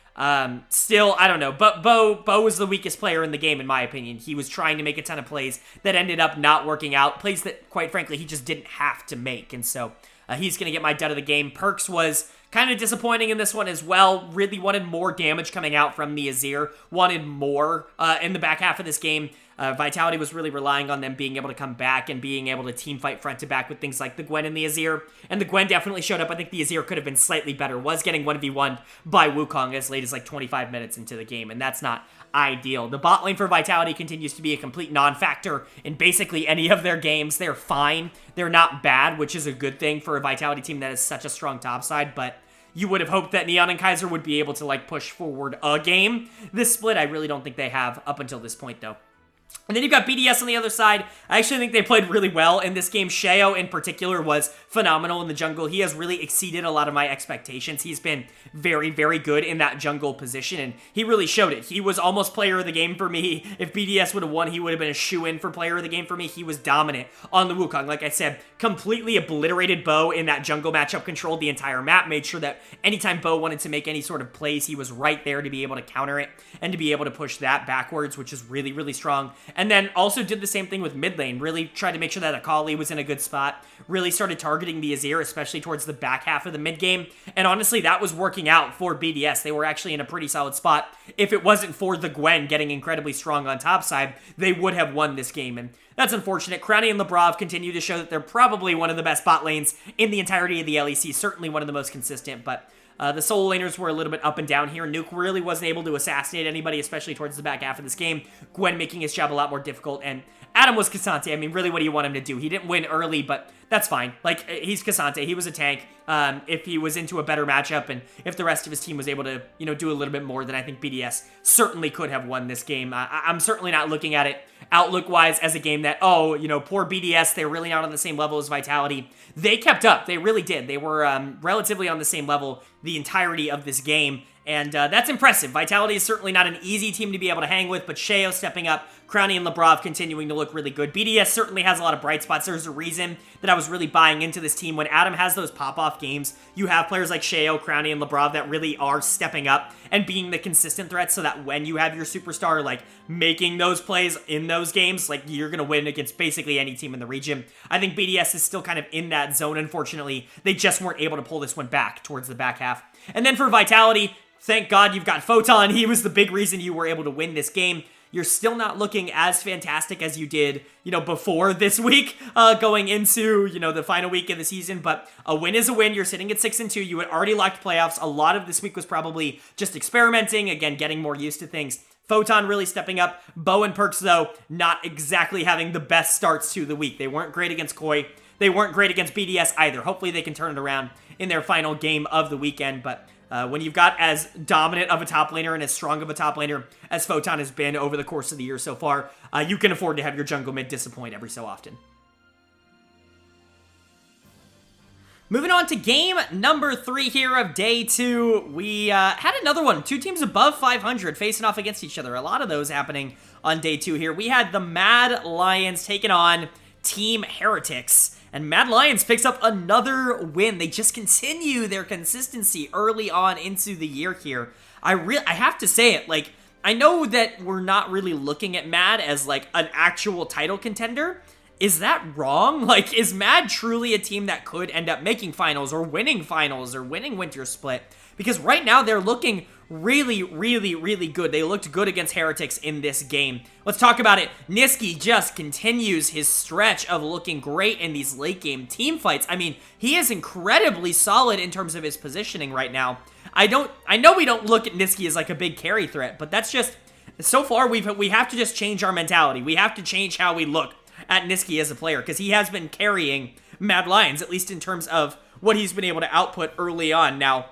still, I don't know. But Bo was the weakest player in the game, in my opinion. He was trying to make a ton of plays that ended up not working out. Plays that, quite frankly, he just didn't have to make. And so, he's going to get my dud of the game. Perks was kind of disappointing in this one as well. Really wanted more damage coming out from the Azir. Wanted more in the back half of this game. Vitality was really relying on them being able to come back and being able to team fight front to back with things like the Gwen and the Azir. And the Gwen definitely showed up. I think the Azir could have been slightly better. Was getting 1v1 by Wukong as late as like 25 minutes into the game, and that's not ideal. The bot lane for Vitality continues to be a complete non-factor in basically any of their games. They're fine. They're not bad, which is a good thing for a Vitality team that is such a strong top side, but you would have hoped that Neon and Kaiser would be able to like push forward a game. This split, I really don't think they have up until this point, though. And then you've got BDS on the other side. I actually think they played really well in this game. Sheo, in particular, was phenomenal in the jungle. He has really exceeded a lot of my expectations. He's been very, very good in that jungle position, and he really showed it. He was almost player of the game for me. If BDS would have won, he would have been a shoo-in for player of the game for me. He was dominant on the Wukong. Like I said, completely obliterated Bo in that jungle matchup, controlled the entire map, made sure that anytime Bo wanted to make any sort of plays, he was right there to be able to counter it and to be able to push that backwards, which is really, really strong. And then also did the same thing with mid lane. Really tried to make sure that Akali was in a good spot. Really started targeting the Azir, especially towards the back half of the mid game. And honestly, that was working out for BDS. They were actually in a pretty solid spot. If it wasn't for the Gwen getting incredibly strong on top side, they would have won this game. And that's unfortunate. Crowny and Labrov continue to show that they're probably one of the best bot lanes in the entirety of the LEC. Certainly one of the most consistent, but the solo laners were a little bit up and down here. Nuke really wasn't able to assassinate anybody, especially towards the back half of this game. Gwen making his job a lot more difficult, and Adam was K'Sante. I mean, really, what do you want him to do? He didn't win early, but that's fine. Like, he's K'Sante. He was a tank. If he was into a better matchup, and if the rest of his team was able to, you know, do a little bit more, then I think BDS certainly could have won this game. I'm certainly not looking at it outlook-wise as a game that, oh, you know, poor BDS, they're really not on the same level as Vitality. They kept up. They really did. They were relatively on the same level the entirety of this game, and that's impressive. Vitality is certainly not an easy team to be able to hang with, but Sheo stepping up, Crowny and Labrov continuing to look really good. BDS certainly has a lot of bright spots. There's a reason that I was really buying into this team. When Adam has those pop-off games, you have players like Sheo, Crowny, and Labrov that really are stepping up and being the consistent threat, so that when you have your superstar, like, making those plays in those games, like, you're gonna win against basically any team in the region. I think BDS is still kind of in that zone, unfortunately. They just weren't able to pull this one back towards the back half. And then for Vitality, thank God you've got Photon. He was the big reason you were able to win this game. You're still not looking as fantastic as you did, you know, before this week, going into, you know, the final week of the season, but a win is a win. You're sitting at 6-2. You had already locked playoffs. A lot of this week was probably just experimenting, again, getting more used to things. Photon really stepping up. Bo and Perks, though, not exactly having the best starts to the week. They weren't great against Koi. They weren't great against BDS either. Hopefully they can turn it around in their final game of the weekend, but when you've got as dominant of a top laner and as strong of a top laner as Photon has been over the course of the year so far, you can afford to have your jungle mid disappoint every so often. Moving on to game number 3 here of day 2, we had another one. 2 teams above 500 facing off against each other. A lot of those happening on day 2 here. We had the Mad Lions taking on Team Heretics. And Mad Lions picks up another win. They just continue their consistency early on into the year here. I have to say it, like, I know that we're not really looking at Mad as, like, an actual title contender. Is that wrong? Like, is Mad truly a team that could end up making finals or winning winter split? Because right now they're looking really, really, really good. They looked good against Heretics in this game. Let's talk about it. Nisqy just continues his stretch of looking great in these late game team fights. I mean, he is incredibly solid in terms of his positioning right now. I know we don't look at Nisqy as like a big carry threat, but that's just, so far we have to just change our mentality. We have to change how we look at Nisqy as a player, because he has been carrying Mad Lions, at least in terms of what he's been able to output early on. Now,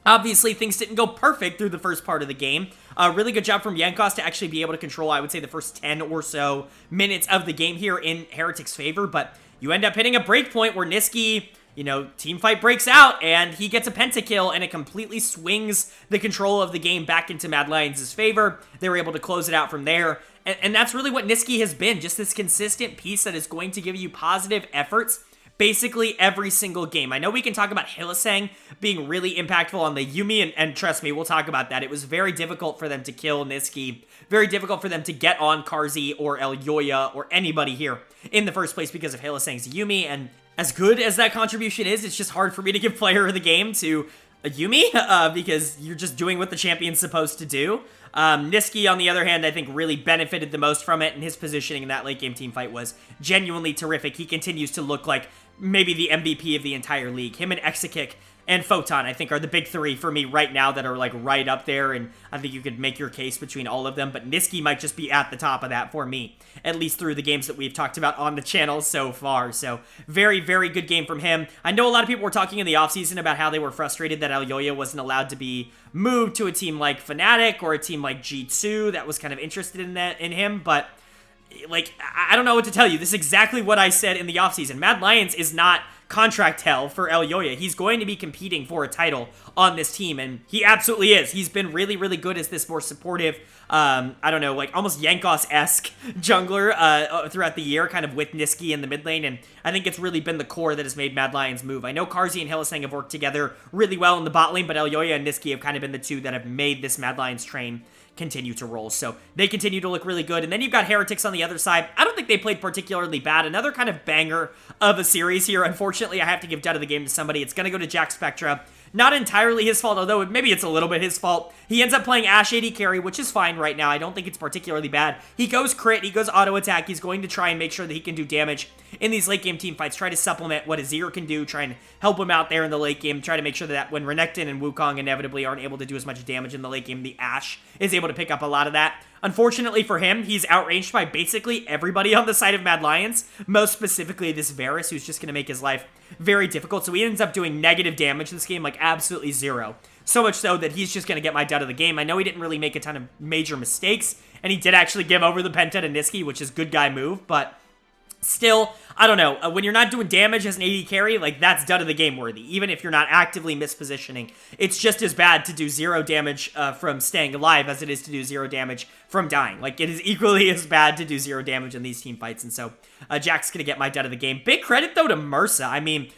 obviously, things didn't go perfect through the first part of the game. Really good job from Yankos to actually be able to control, I would say, the first 10 or so minutes of the game here in Heretics' favor, but you end up hitting a break point where Nisqy, you know, team fight breaks out, and he gets a pentakill, and it completely swings the control of the game back into Mad Lions' favor. They were able to close it out from there, and that's really what Nisqy has been, just this consistent piece that is going to give you positive efforts basically every single game. I know we can talk about Hylissang being really impactful on the Yuumi, and trust me, we'll talk about that. It was very difficult for them to kill Nisqy, very difficult for them to get on Carzzy or Elyoya or anybody here in the first place because of Hylissang's Yuumi, and as good as that contribution is, it's just hard for me to give player of the game to a Yuumi, because you're just doing what the champion's supposed to do. Nisqy, on the other hand, I think really benefited the most from it, and his positioning in that late game team fight was genuinely terrific. He continues to look like maybe the MVP of the entire league. Him and Exakick and Photon, I think, are the big 3 for me right now that are, like, right up there, and I think you could make your case between all of them, but Nisqy might just be at the top of that for me, at least through the games that we've talked about on the channel so far. So, very, very good game from him. I know a lot of people were talking in the offseason about how they were frustrated that Elyoya wasn't allowed to be moved to a team like Fnatic or a team like G2 that was kind of interested in him, but like, I don't know what to tell you. This is exactly what I said in the offseason. Mad Lions is not contract hell for Elyoya. He's going to be competing for a title on this team, and he absolutely is. He's been really, really good as this more supportive, I don't know, like almost Yankos-esque jungler throughout the year, kind of with Nisqy in the mid lane, and I think it's really been the core that has made Mad Lions move. I know Carzzy and Hylissang have worked together really well in the bot lane, but Elyoya and Nisqy have kind of been the 2 that have made this Mad Lions train continue to roll. So they continue to look really good. And then you've got Heretics on the other side. I don't think they played particularly bad. Another kind of banger of a series here. Unfortunately, I have to give dud of the game to somebody. It's going to go to Jack Spectra. Not entirely his fault, although maybe it's a little bit his fault. He ends up playing Ashe AD carry, which is fine right now. I don't think it's particularly bad. He goes crit, he goes auto attack. He's going to try and make sure that he can do damage in these late game team fights. Try to supplement what Azir can do, try and help him out there in the late game. Try to make sure that when Renekton and Wukong inevitably aren't able to do as much damage in the late game, the Ashe is able to pick up a lot of that. Unfortunately for him, he's outranged by basically everybody on the side of Mad Lions, most specifically this Varus, who's just going to make his life very difficult. So he ends up doing negative damage in this game, like absolutely 0. So much so that he's just going to get my dud of the game. I know he didn't really make a ton of major mistakes, and he did actually give over the Penta to Nisqy, which is good guy move, but still, I don't know. When you're not doing damage as an AD carry, like, that's dud of the game worthy. Even if you're not actively mispositioning, it's just as bad to do 0 damage from staying alive as it is to do 0 damage from dying. Like, it is equally as bad to do 0 damage in these team fights, and so Jack's gonna get my dud of the game. Big credit, though, to Mursa. I mean,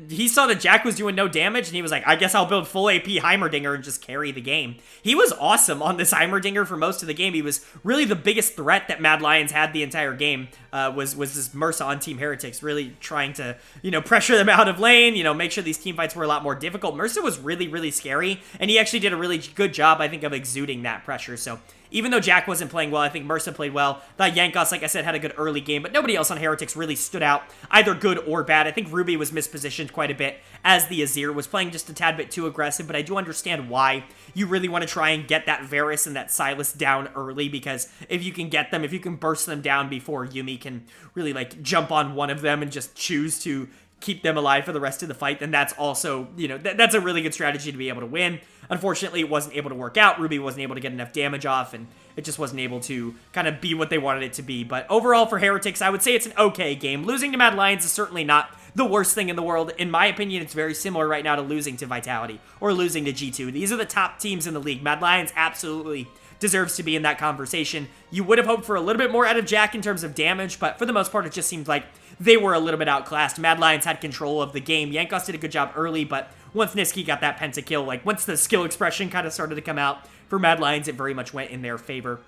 he saw that Jack was doing no damage, and he was like, I guess I'll build full AP Heimerdinger and just carry the game. He was awesome on this Heimerdinger for most of the game. He was really the biggest threat that Mad Lions had the entire game, was this Mursa on Team Heretics, really trying to, you know, pressure them out of lane, you know, make sure these team fights were a lot more difficult. Mursa was really, really scary, and he actually did a really good job, I think, of exuding that pressure, so even though Jack wasn't playing well, I think Mursa played well. Thought Yankos, like I said, had a good early game, but nobody else on Heretics really stood out, either good or bad. I think Ruby was mispositioned quite a bit as the Azir, was playing just a tad bit too aggressive, but I do understand why you really want to try and get that Varus and that Sylas down early, because if you can get them, if you can burst them down before Yuumi can really, like, jump on one of them and just choose to keep them alive for the rest of the fight, then that's also, you know, that's a really good strategy to be able to win. Unfortunately, it wasn't able to work out. Ruby wasn't able to get enough damage off, and it just wasn't able to kind of be what they wanted it to be. But overall, for Heretics, I would say it's an okay game. Losing to Mad Lions is certainly not the worst thing in the world. In my opinion, it's very similar right now to losing to Vitality or losing to G2. These are the top teams in the league. Mad Lions absolutely deserves to be in that conversation. You would have hoped for a little bit more out of Jack in terms of damage, but for the most part, it just seemed like they were a little bit outclassed. Mad Lions had control of the game. Jankos did a good job early, but once Niski got that pentakill, like once the skill expression kind of started to come out for Mad Lions, it very much went in their favor.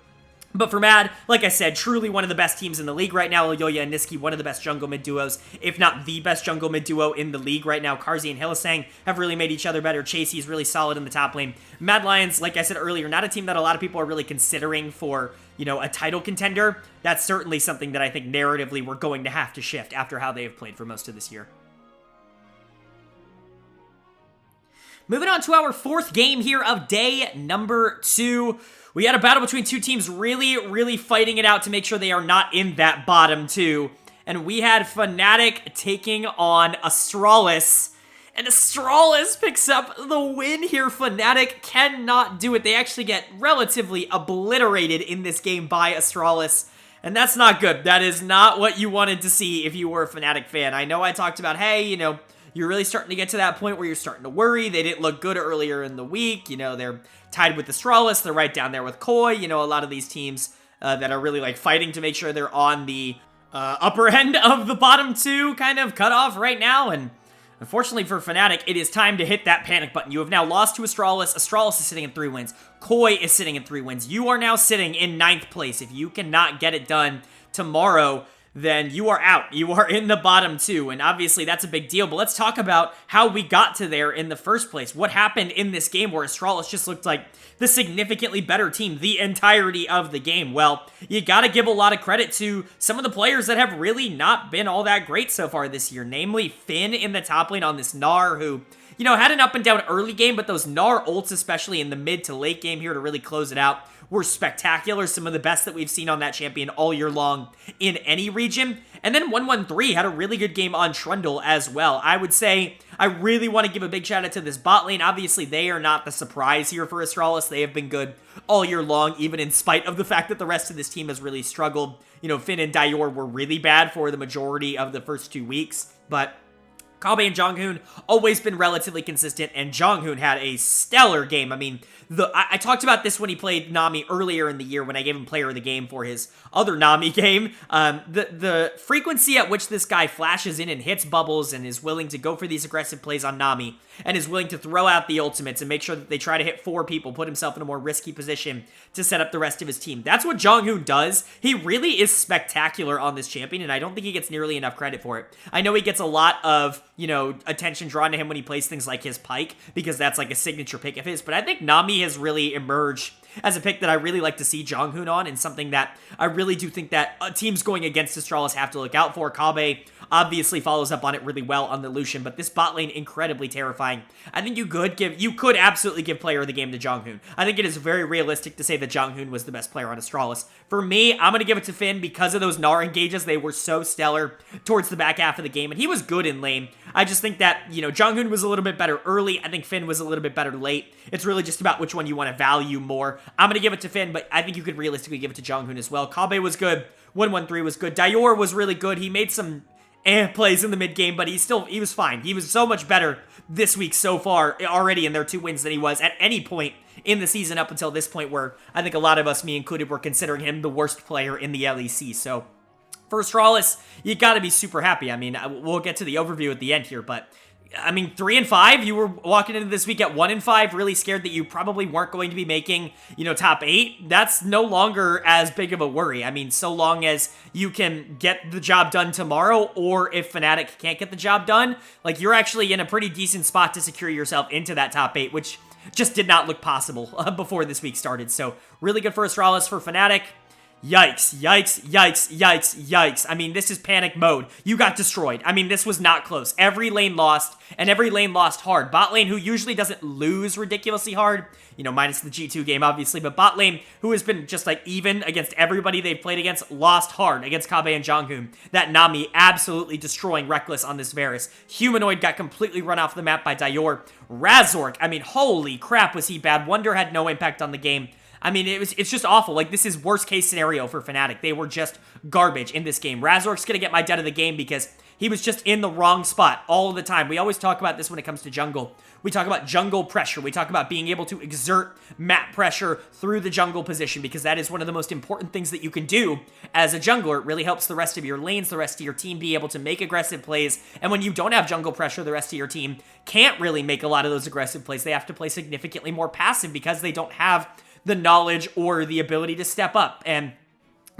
But for Mad, like I said, truly one of the best teams in the league right now. Ilyoya and Niski, one of the best jungle mid duos, if not the best jungle mid duo in the league right now. Karzi and Hylissang have really made each other better. Chasey's really solid in the top lane. Mad Lions, like I said earlier, not a team that a lot of people are really considering for, you know, a title contender. That's certainly something that I think narratively we're going to have to shift after how they have played for most of this year. Moving on to our fourth game here of day number 2. We had a battle between two teams really fighting it out to make sure they are not in that bottom 2. And we had Fnatic taking on Astralis. And Astralis picks up the win here. Fnatic cannot do it. They actually get relatively obliterated in this game by Astralis. And that's not good. That is not what you wanted to see if you were a Fnatic fan. I know I talked about, hey, you know, you're really starting to get to that point where you're starting to worry. They didn't look good earlier in the week. You know, they're tied with Astralis. They're right down there with Koi. You know, a lot of these teams that are really, like, fighting to make sure they're on the upper end of the bottom 2 kind of cut off right now. And unfortunately for Fnatic, it is time to hit that panic button. You have now lost to Astralis. Astralis is sitting in 3 wins. Koi is sitting in 3 wins. You are now sitting in 9th place. If you cannot get it done tomorrow, then you are out. You are in the bottom 2, and obviously that's a big deal. But let's talk about how we got to there in the first place. What happened in this game where Astralis just looked like the significantly better team the entirety of the game? Well, you gotta give a lot of credit to some of the players that have really not been all that great so far this year, namely Finn in the top lane on this Gnar, who, you know, had an up and down early game, but those Gnar ults, especially in the mid to late game here to really close it out, were spectacular. Some of the best that we've seen on that champion all year long in any region. And then 113 had a really good game on Trundle as well. I would say I really want to give a big shout out to this bot lane. Obviously, they are not the surprise here for Astralis. They have been good all year long, even in spite of the fact that the rest of this team has really struggled. You know, Finn and Dior were really bad for the majority of the first 2 weeks, but Kabe and Jonghoon always been relatively consistent, and Jonghoon had a stellar game. I mean, I talked about this when he played Nami earlier in the year when I gave him player of the game for his other Nami game. The frequency at which this guy flashes in and hits bubbles and is willing to go for these aggressive plays on Nami and is willing to throw out the ultimates and make sure that they try to hit 4 people, put himself in a more risky position to set up the rest of his team. That's what Jonghoon does. He really is spectacular on this champion, and I don't think he gets nearly enough credit for it. I know he gets a lot of, you know, attention drawn to him when he plays things like his Pyke, because that's like a signature pick of his, but I think Nami has really emerged as a pick that I really like to see Jonghoon on, and something that I really do think that teams going against Astralis have to look out for. Kabe obviously follows up on it really well on the Lucian, but this bot lane incredibly terrifying. I think you could absolutely give player of the game to Jonghoon. I think it is very realistic to say that Jonghoon was the best player on Astralis. For me, I'm going to give it to Finn because of those Gnar engages. They were so stellar towards the back half of the game, and he was good in lane. I just think that, you know, Jonghoon was a little bit better early. I think Finn was a little bit better late. It's really just about which one you want to value more. I'm going to give it to Finn, but I think you could realistically give it to Jonghoon as well. Kabe was good. 113 was good. Dior was really good. He made some plays in the mid game, but he was fine. He was so much better this week so far already in their 2 wins than he was at any point in the season up until this point, where I think a lot of us, me included, were considering him the worst player in the LEC. So for Astralis, you got to be super happy. I mean, we'll get to the overview at the end here, but I mean, 3-5, you were walking into this week at 1-5, really scared that you probably weren't going to be making, you know, top 8. That's no longer as big of a worry. I mean, so long as you can get the job done tomorrow, or if Fnatic can't get the job done, like, you're actually in a pretty decent spot to secure yourself into that top 8, which just did not look possible before this week started. So really good for Astralis. For Fnatic, yikes, yikes, yikes, yikes, yikes. I mean, this is panic mode. You got destroyed. I mean, this was not close. Every lane lost, and every lane lost hard. Bot lane, who usually doesn't lose ridiculously hard, you know, minus the G2 game, obviously, but bot lane, who has been just, like, even against everybody they've played against, lost hard against Kabe and Jonghoon. That Nami absolutely destroying Reckless on this Varus. Humanoid got completely run off the map by Dior. Razork, I mean, holy crap, was he bad. Wonder had no impact on the game. I mean, it's just awful. Like, this is worst case scenario for Fnatic. They were just garbage in this game. Razork's gonna get my debt of the game because He was just in the wrong spot all the time. We always talk about this when it comes to jungle. We talk about jungle pressure. We talk about being able to exert map pressure through the jungle position because that is one of the most important things that you can do as a jungler. It really helps the rest of your lanes, the rest of your team be able to make aggressive plays. And when you don't have jungle pressure, the rest of your team can't really make a lot of those aggressive plays. They have to play significantly more passive because they don't have the knowledge or the ability to step up. And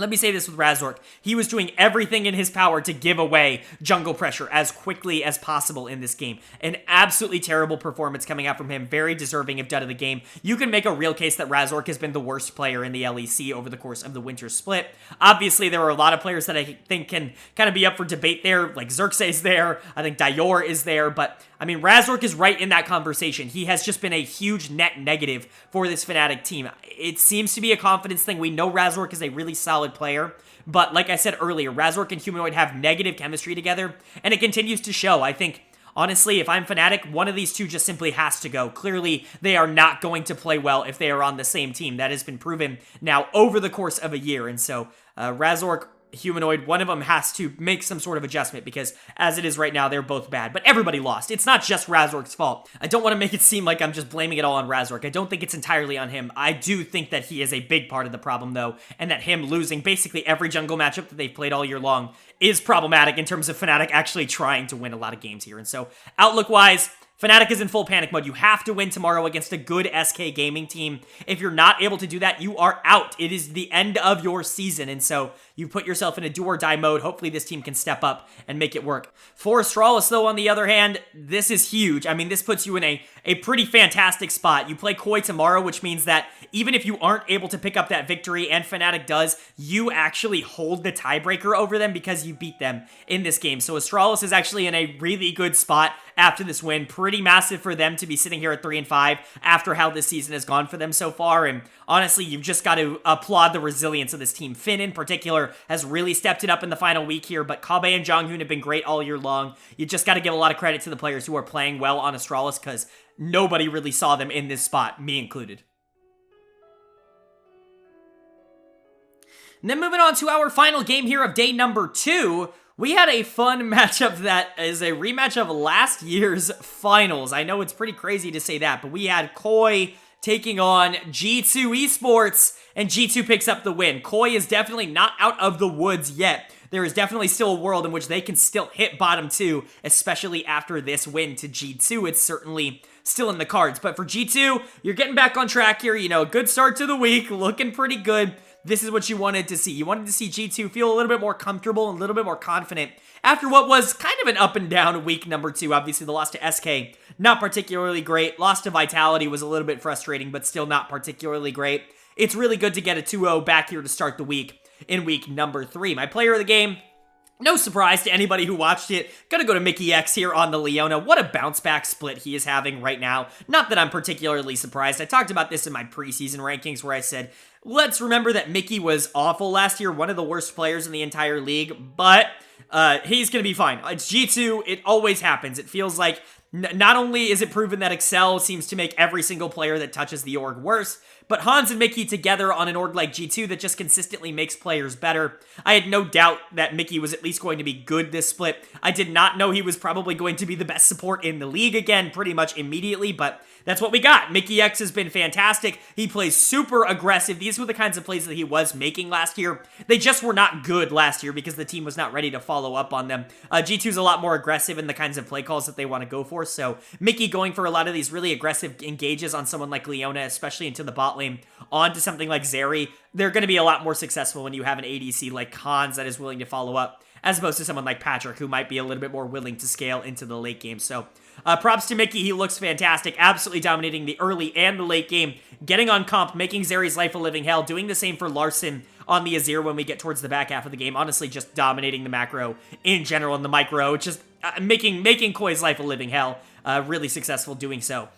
let me say this with Razork. He was doing everything in his power to give away jungle pressure as quickly as possible in this game. An absolutely terrible performance coming out from him. Very deserving of dud of the game. You can make a real case that Razork has been the worst player in the LEC over the course of the winter split. Obviously, there are a lot of players that I think can kind of be up for debate there. Like Xerxes there. I think Dior is there. But, I mean, Razork is right in that conversation. He has just been a huge net negative for this Fnatic team. It seems to be a confidence thing. We know Razork is a really solid player, but like I said earlier, Razork and Humanoid have negative chemistry together, and it continues to show. I think, honestly, if I'm Fnatic, one of these two just simply has to go. Clearly, they are not going to play well if they are on the same team. That has been proven now over the course of a year, and so Razork, Humanoid, one of them has to make some sort of adjustment because as it is right now, they're both bad. But everybody lost. It's not just Razork's fault. I don't want to make it seem like I'm just blaming it all on Razork. I don't think it's entirely on him. I do think that he is a big part of the problem, though, and that him losing basically every jungle matchup that they've played all year long is problematic in terms of Fnatic actually trying to win a lot of games here. And so, outlook-wise, Fnatic is in full panic mode. You have to win tomorrow against a good SK Gaming team. If you're not able to do that, you are out. It is the end of your season, and so you put yourself in a do-or-die mode. Hopefully this team can step up and make it work. For Astralis, though, on the other hand, this is huge. I mean, this puts you in a pretty fantastic spot. You play Koi tomorrow, which means that even if you aren't able to pick up that victory, and Fnatic does, you actually hold the tiebreaker over them because you beat them in this game. So Astralis is actually in a really good spot after this win. Pretty massive for them to be sitting here at 3-5 after how this season has gone for them so far. And honestly, you've just got to applaud the resilience of this team. Finn, in particular, has really stepped it up in the final week here, but Kabe and Jonghoon have been great all year long. You just got to give a lot of credit to the players who are playing well on Astralis because nobody really saw them in this spot, me included. And then moving on to our final game here of day number 2, we had a fun matchup that is a rematch of last year's finals. I know it's pretty crazy to say that, but we had Koi taking on G2 Esports, and G2 picks up the win. Koi is definitely not out of the woods yet. There is definitely still a world in which they can still hit bottom 2, especially after this win to G2. It's certainly still in the cards. But for G2, you're getting back on track here. You know, good start to the week, looking pretty good. This is what you wanted to see. You wanted to see G2 feel a little bit more comfortable and a little bit more confident after what was kind of an up and down week number 2. Obviously, the loss to SK, not particularly great. Loss to Vitality was a little bit frustrating, but still not particularly great. It's really good to get a 2-0 back here to start the week in week number 3. My player of the game, no surprise to anybody who watched it, gonna go to Mickey X here on the Leona. What a bounce back split he is having right now. Not that I'm particularly surprised. I talked about this in my preseason rankings where I said, let's remember that Mickey was awful last year, one of the worst players in the entire league, but he's gonna be fine. It's G2, it always happens. It feels like not only is it proven that Excel seems to make every single player that touches the org worse, but Hans and Mickey together on an org like G2 that just consistently makes players better. I had no doubt that Mickey was at least going to be good this split. I did not know he was probably going to be the best support in the league again pretty much immediately, but that's what we got. Mickey X has been fantastic. He plays super aggressive. These were the kinds of plays that he was making last year. They just were not good last year because the team was not ready to follow up on them. G2's a lot more aggressive in the kinds of play calls that they want to go for, so Mickey going for a lot of these really aggressive engages on someone like Leona, especially into the bot lane, onto something like Zeri, they're going to be a lot more successful when you have an ADC like Hans that is willing to follow up, as opposed to someone like Patrick, who might be a little bit more willing to scale into the late game. So props to Mickey. He looks fantastic, absolutely dominating the early and the late game, getting on comp, making Zeri's life a living hell, doing the same for Larson on the Azir when we get towards the back half of the game. Honestly, just dominating the macro in general and the micro, just making Koi's life a living hell. Really successful doing so.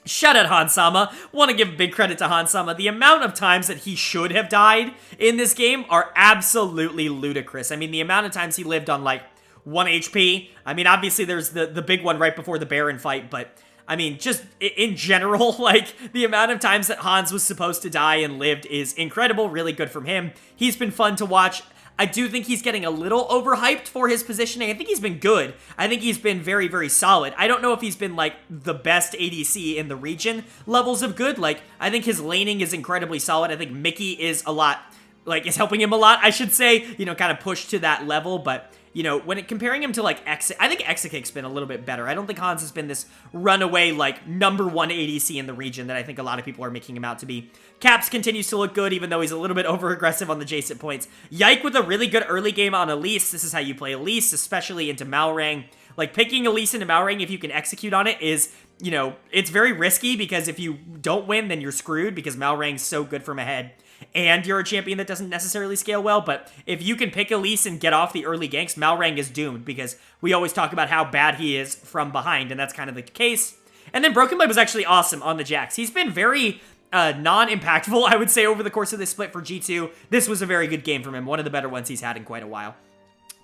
Shout out Hansama. Want to give big credit to Hansama. The amount of times that he should have died in this game are absolutely ludicrous. I mean, the amount of times he lived on like 1 HP. I mean, obviously there's the big one right before the Baron fight, but I mean, just in general, like, the amount of times that Hans was supposed to die and lived is incredible. Really good from him. He's been fun to watch. I do think he's getting a little overhyped for his positioning. I think he's been good. I think he's been very, very solid. I don't know if he's been, like, the best ADC in the region levels of good. Like, I think his laning is incredibly solid. I think Mickey is a lot, like, is helping him a lot, I should say, you know, kind of push to that level, but you know, when comparing him to, like, I think Exakick's been a little bit better. I don't think Hans has been this runaway, like, #1 ADC in the region that I think a lot of people are making him out to be. Caps continues to look good, even though he's a little bit over-aggressive on the adjacent points. Yike with a really good early game on Elise. This is how you play Elise, especially into Malrang. Like, picking Elise into Malrang, if you can execute on it, is, you know, it's very risky, because if you don't win, then you're screwed, because Malrang's so good from ahead. And you're a champion that doesn't necessarily scale well, but if you can pick Elise and get off the early ganks, Malrang is doomed, because we always talk about how bad he is from behind, and that's kind of the case. And then Broken Blade was actually awesome on the Jax. He's been very non-impactful, I would say, over the course of this split for G2. This was a very good game from him, one of the better ones he's had in quite a while.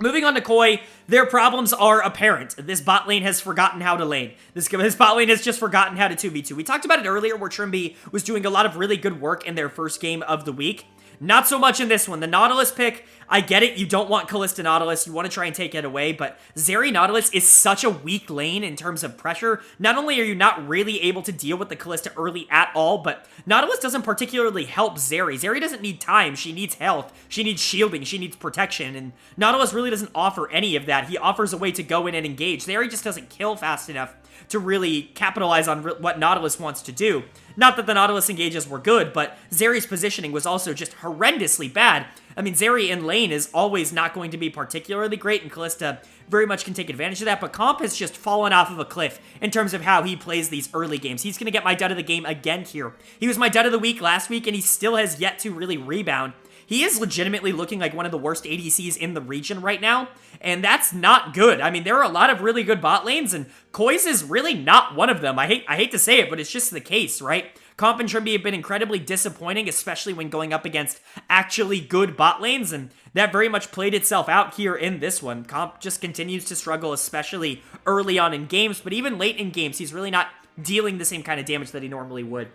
Moving on to Koi, their problems are apparent. This bot lane has forgotten how to lane. This bot lane has just forgotten how to 2v2. We talked about it earlier where Trimby was doing a lot of really good work in their first game of the week. Not so much in this one. The Nautilus pick, I get it. You don't want Kalista Nautilus. You want to try and take it away, but Zeri Nautilus is such a weak lane in terms of pressure. Not only are you not really able to deal with the Kalista early at all, but Nautilus doesn't particularly help Zeri. Zeri doesn't need time. She needs health. She needs shielding. She needs protection, and Nautilus really doesn't offer any of that. He offers a way to go in and engage. Zeri just doesn't kill fast enough to really capitalize on what Nautilus wants to do. Not that the Nautilus engages were good, but Zeri's positioning was also just horrendously bad. I mean, Zeri in lane is always not going to be particularly great, and Kalista very much can take advantage of that, but Comp has just fallen off of a cliff in terms of how he plays these early games. He's going to get my dud of the game again here. He was my dud of the week last week, and he still has yet to really rebound. He is legitimately looking like one of the worst ADCs in the region right now, and that's not good. I mean, there are a lot of really good bot lanes, and Koi's is really not one of them. I hate to say it, but it's just the case, right? Comp and Trimby have been incredibly disappointing, especially when going up against actually good bot lanes, and that very much played itself out here in this one. Comp just continues to struggle, especially early on in games, but even late in games, he's really not dealing the same kind of damage that he normally would.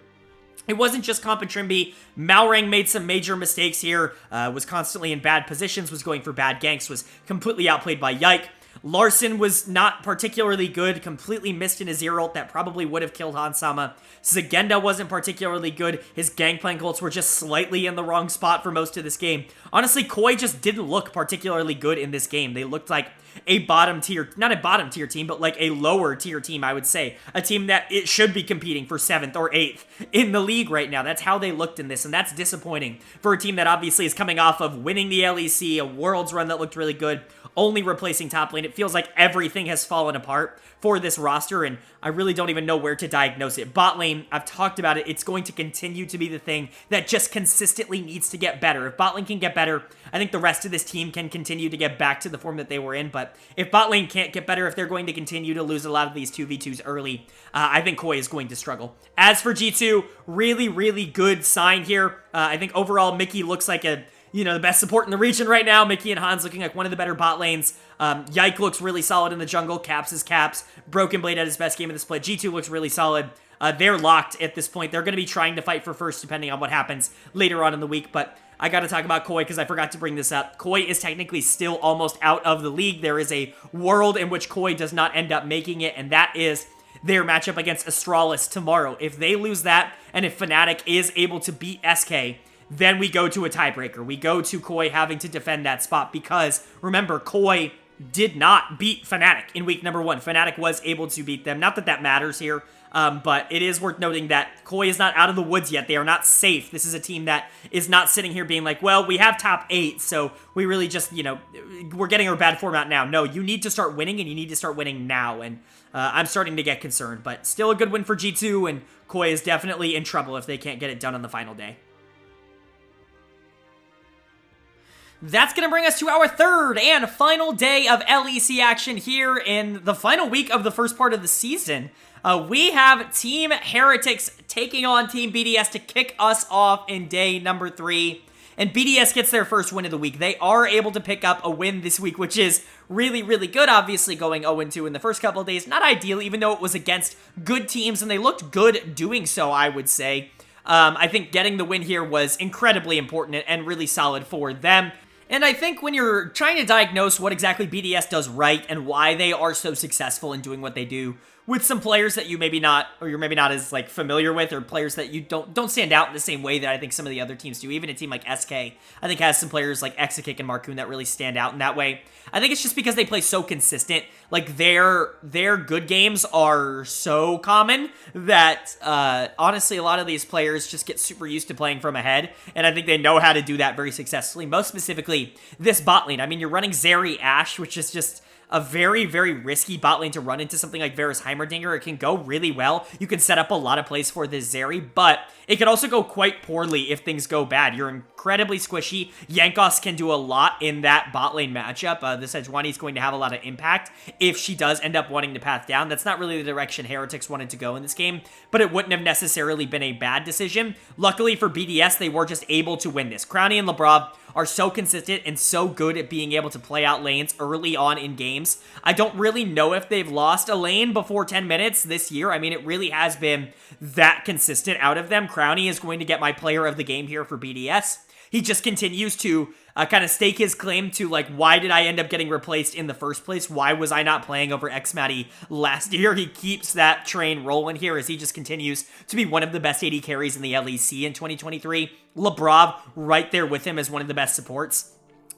It wasn't just Comp and Trimby. Malrang made some major mistakes here, was constantly in bad positions, was going for bad ganks, was completely outplayed by Yike. Larson was not particularly good, completely missed in his zero ult that probably would have killed Hansama. Zagenda wasn't particularly good. His Gangplank ults were just slightly in the wrong spot for most of this game. Honestly, Koi just didn't look particularly good in this game. They looked like a bottom tier, not a bottom tier team, but like a lower tier team, I would say. A team that it should be competing for 7th or 8th in the league right now. That's how they looked in this, and that's disappointing for a team that obviously is coming off of winning the LEC, a Worlds run that looked really good, only replacing top lane. It feels like everything has fallen apart for this roster, and I really don't even know where to diagnose it. Bot lane, I've talked about it, it's going to continue to be the thing that just consistently needs to get better. If bot lane can get better, I think the rest of this team can continue to get back to the form that they were in, but if bot lane can't get better, if they're going to continue to lose a lot of these 2v2s early, I think Koi is going to struggle. As for G2, really, really good sign here. I think overall, Mickey looks like the best support in the region right now. Mickey and Hans looking like one of the better bot lanes. Yike looks really solid in the jungle. Caps is Caps. Broken Blade had his best game of the split. G2 looks really solid. They're locked at this point. They're going to be trying to fight for first depending on what happens later on in the week, but I got to talk about Koi because I forgot to bring this up. Koi is technically still almost out of the league. There is a world in which Koi does not end up making it, and that is their matchup against Astralis tomorrow. If they lose that, and if Fnatic is able to beat SK, then we go to a tiebreaker. We go to Koi having to defend that spot because, remember, Koi did not beat Fnatic in week number 1. Fnatic was able to beat them. Not that that matters here, but it is worth noting that Koi is not out of the woods yet. They are not safe. This is a team that is not sitting here being like, well, we have top 8, so we really just, we're getting our bad form out now. No, you need to start winning, and you need to start winning now, and I'm starting to get concerned, but still a good win for G2, and Koi is definitely in trouble if they can't get it done on the final day. That's going to bring us to our third and final day of LEC action here in the final week of the first part of the season. We have Team Heretics taking on Team BDS to kick us off in day number 3. And BDS gets their first win of the week. They are able to pick up a win this week, which is really, really good. Obviously, going 0-2 in the first couple of days, not ideal, even though it was against good teams, and they looked good doing so, I would say. I think getting the win here was incredibly important and really solid for them. And I think when you're trying to diagnose what exactly BDS does right and why they are so successful in doing what they do with some players that you maybe not, or you're maybe not as like familiar with, or players that you don't stand out in the same way that I think some of the other teams do. Even a team like SK, I think has some players like Exakick and Marcoon that really stand out in that way. I think it's just because they play so consistent. Like their good games are so common that honestly a lot of these players just get super used to playing from ahead, and I think they know how to do that very successfully. Most specifically, this bot lane. I mean, you're running Zeri Ashe, which is just a very, very risky bot lane to run into something like Varus Heimerdinger. It can go really well. You can set up a lot of plays for this Zeri, but it can also go quite poorly if things go bad. You're incredibly squishy. Jankos can do a lot in that bot lane matchup. The Sejuani is going to have a lot of impact if she does end up wanting to path down. That's not really the direction Heretics wanted to go in this game, but it wouldn't have necessarily been a bad decision. Luckily for BDS, they were just able to win this. Crownie and Labrov are so consistent and so good at being able to play out lanes early on in games. I don't really know if they've lost a lane before 10 minutes this year. I mean, it really has been that consistent out of them. Crownie is going to get my player of the game here for BDS. He just continues to kind of stake his claim to, like, why did I end up getting replaced in the first place? Why was I not playing over Xmatty last year? He keeps that train rolling here as he just continues to be one of the best AD carries in the LEC in 2023. Labrov right there with him as one of the best supports.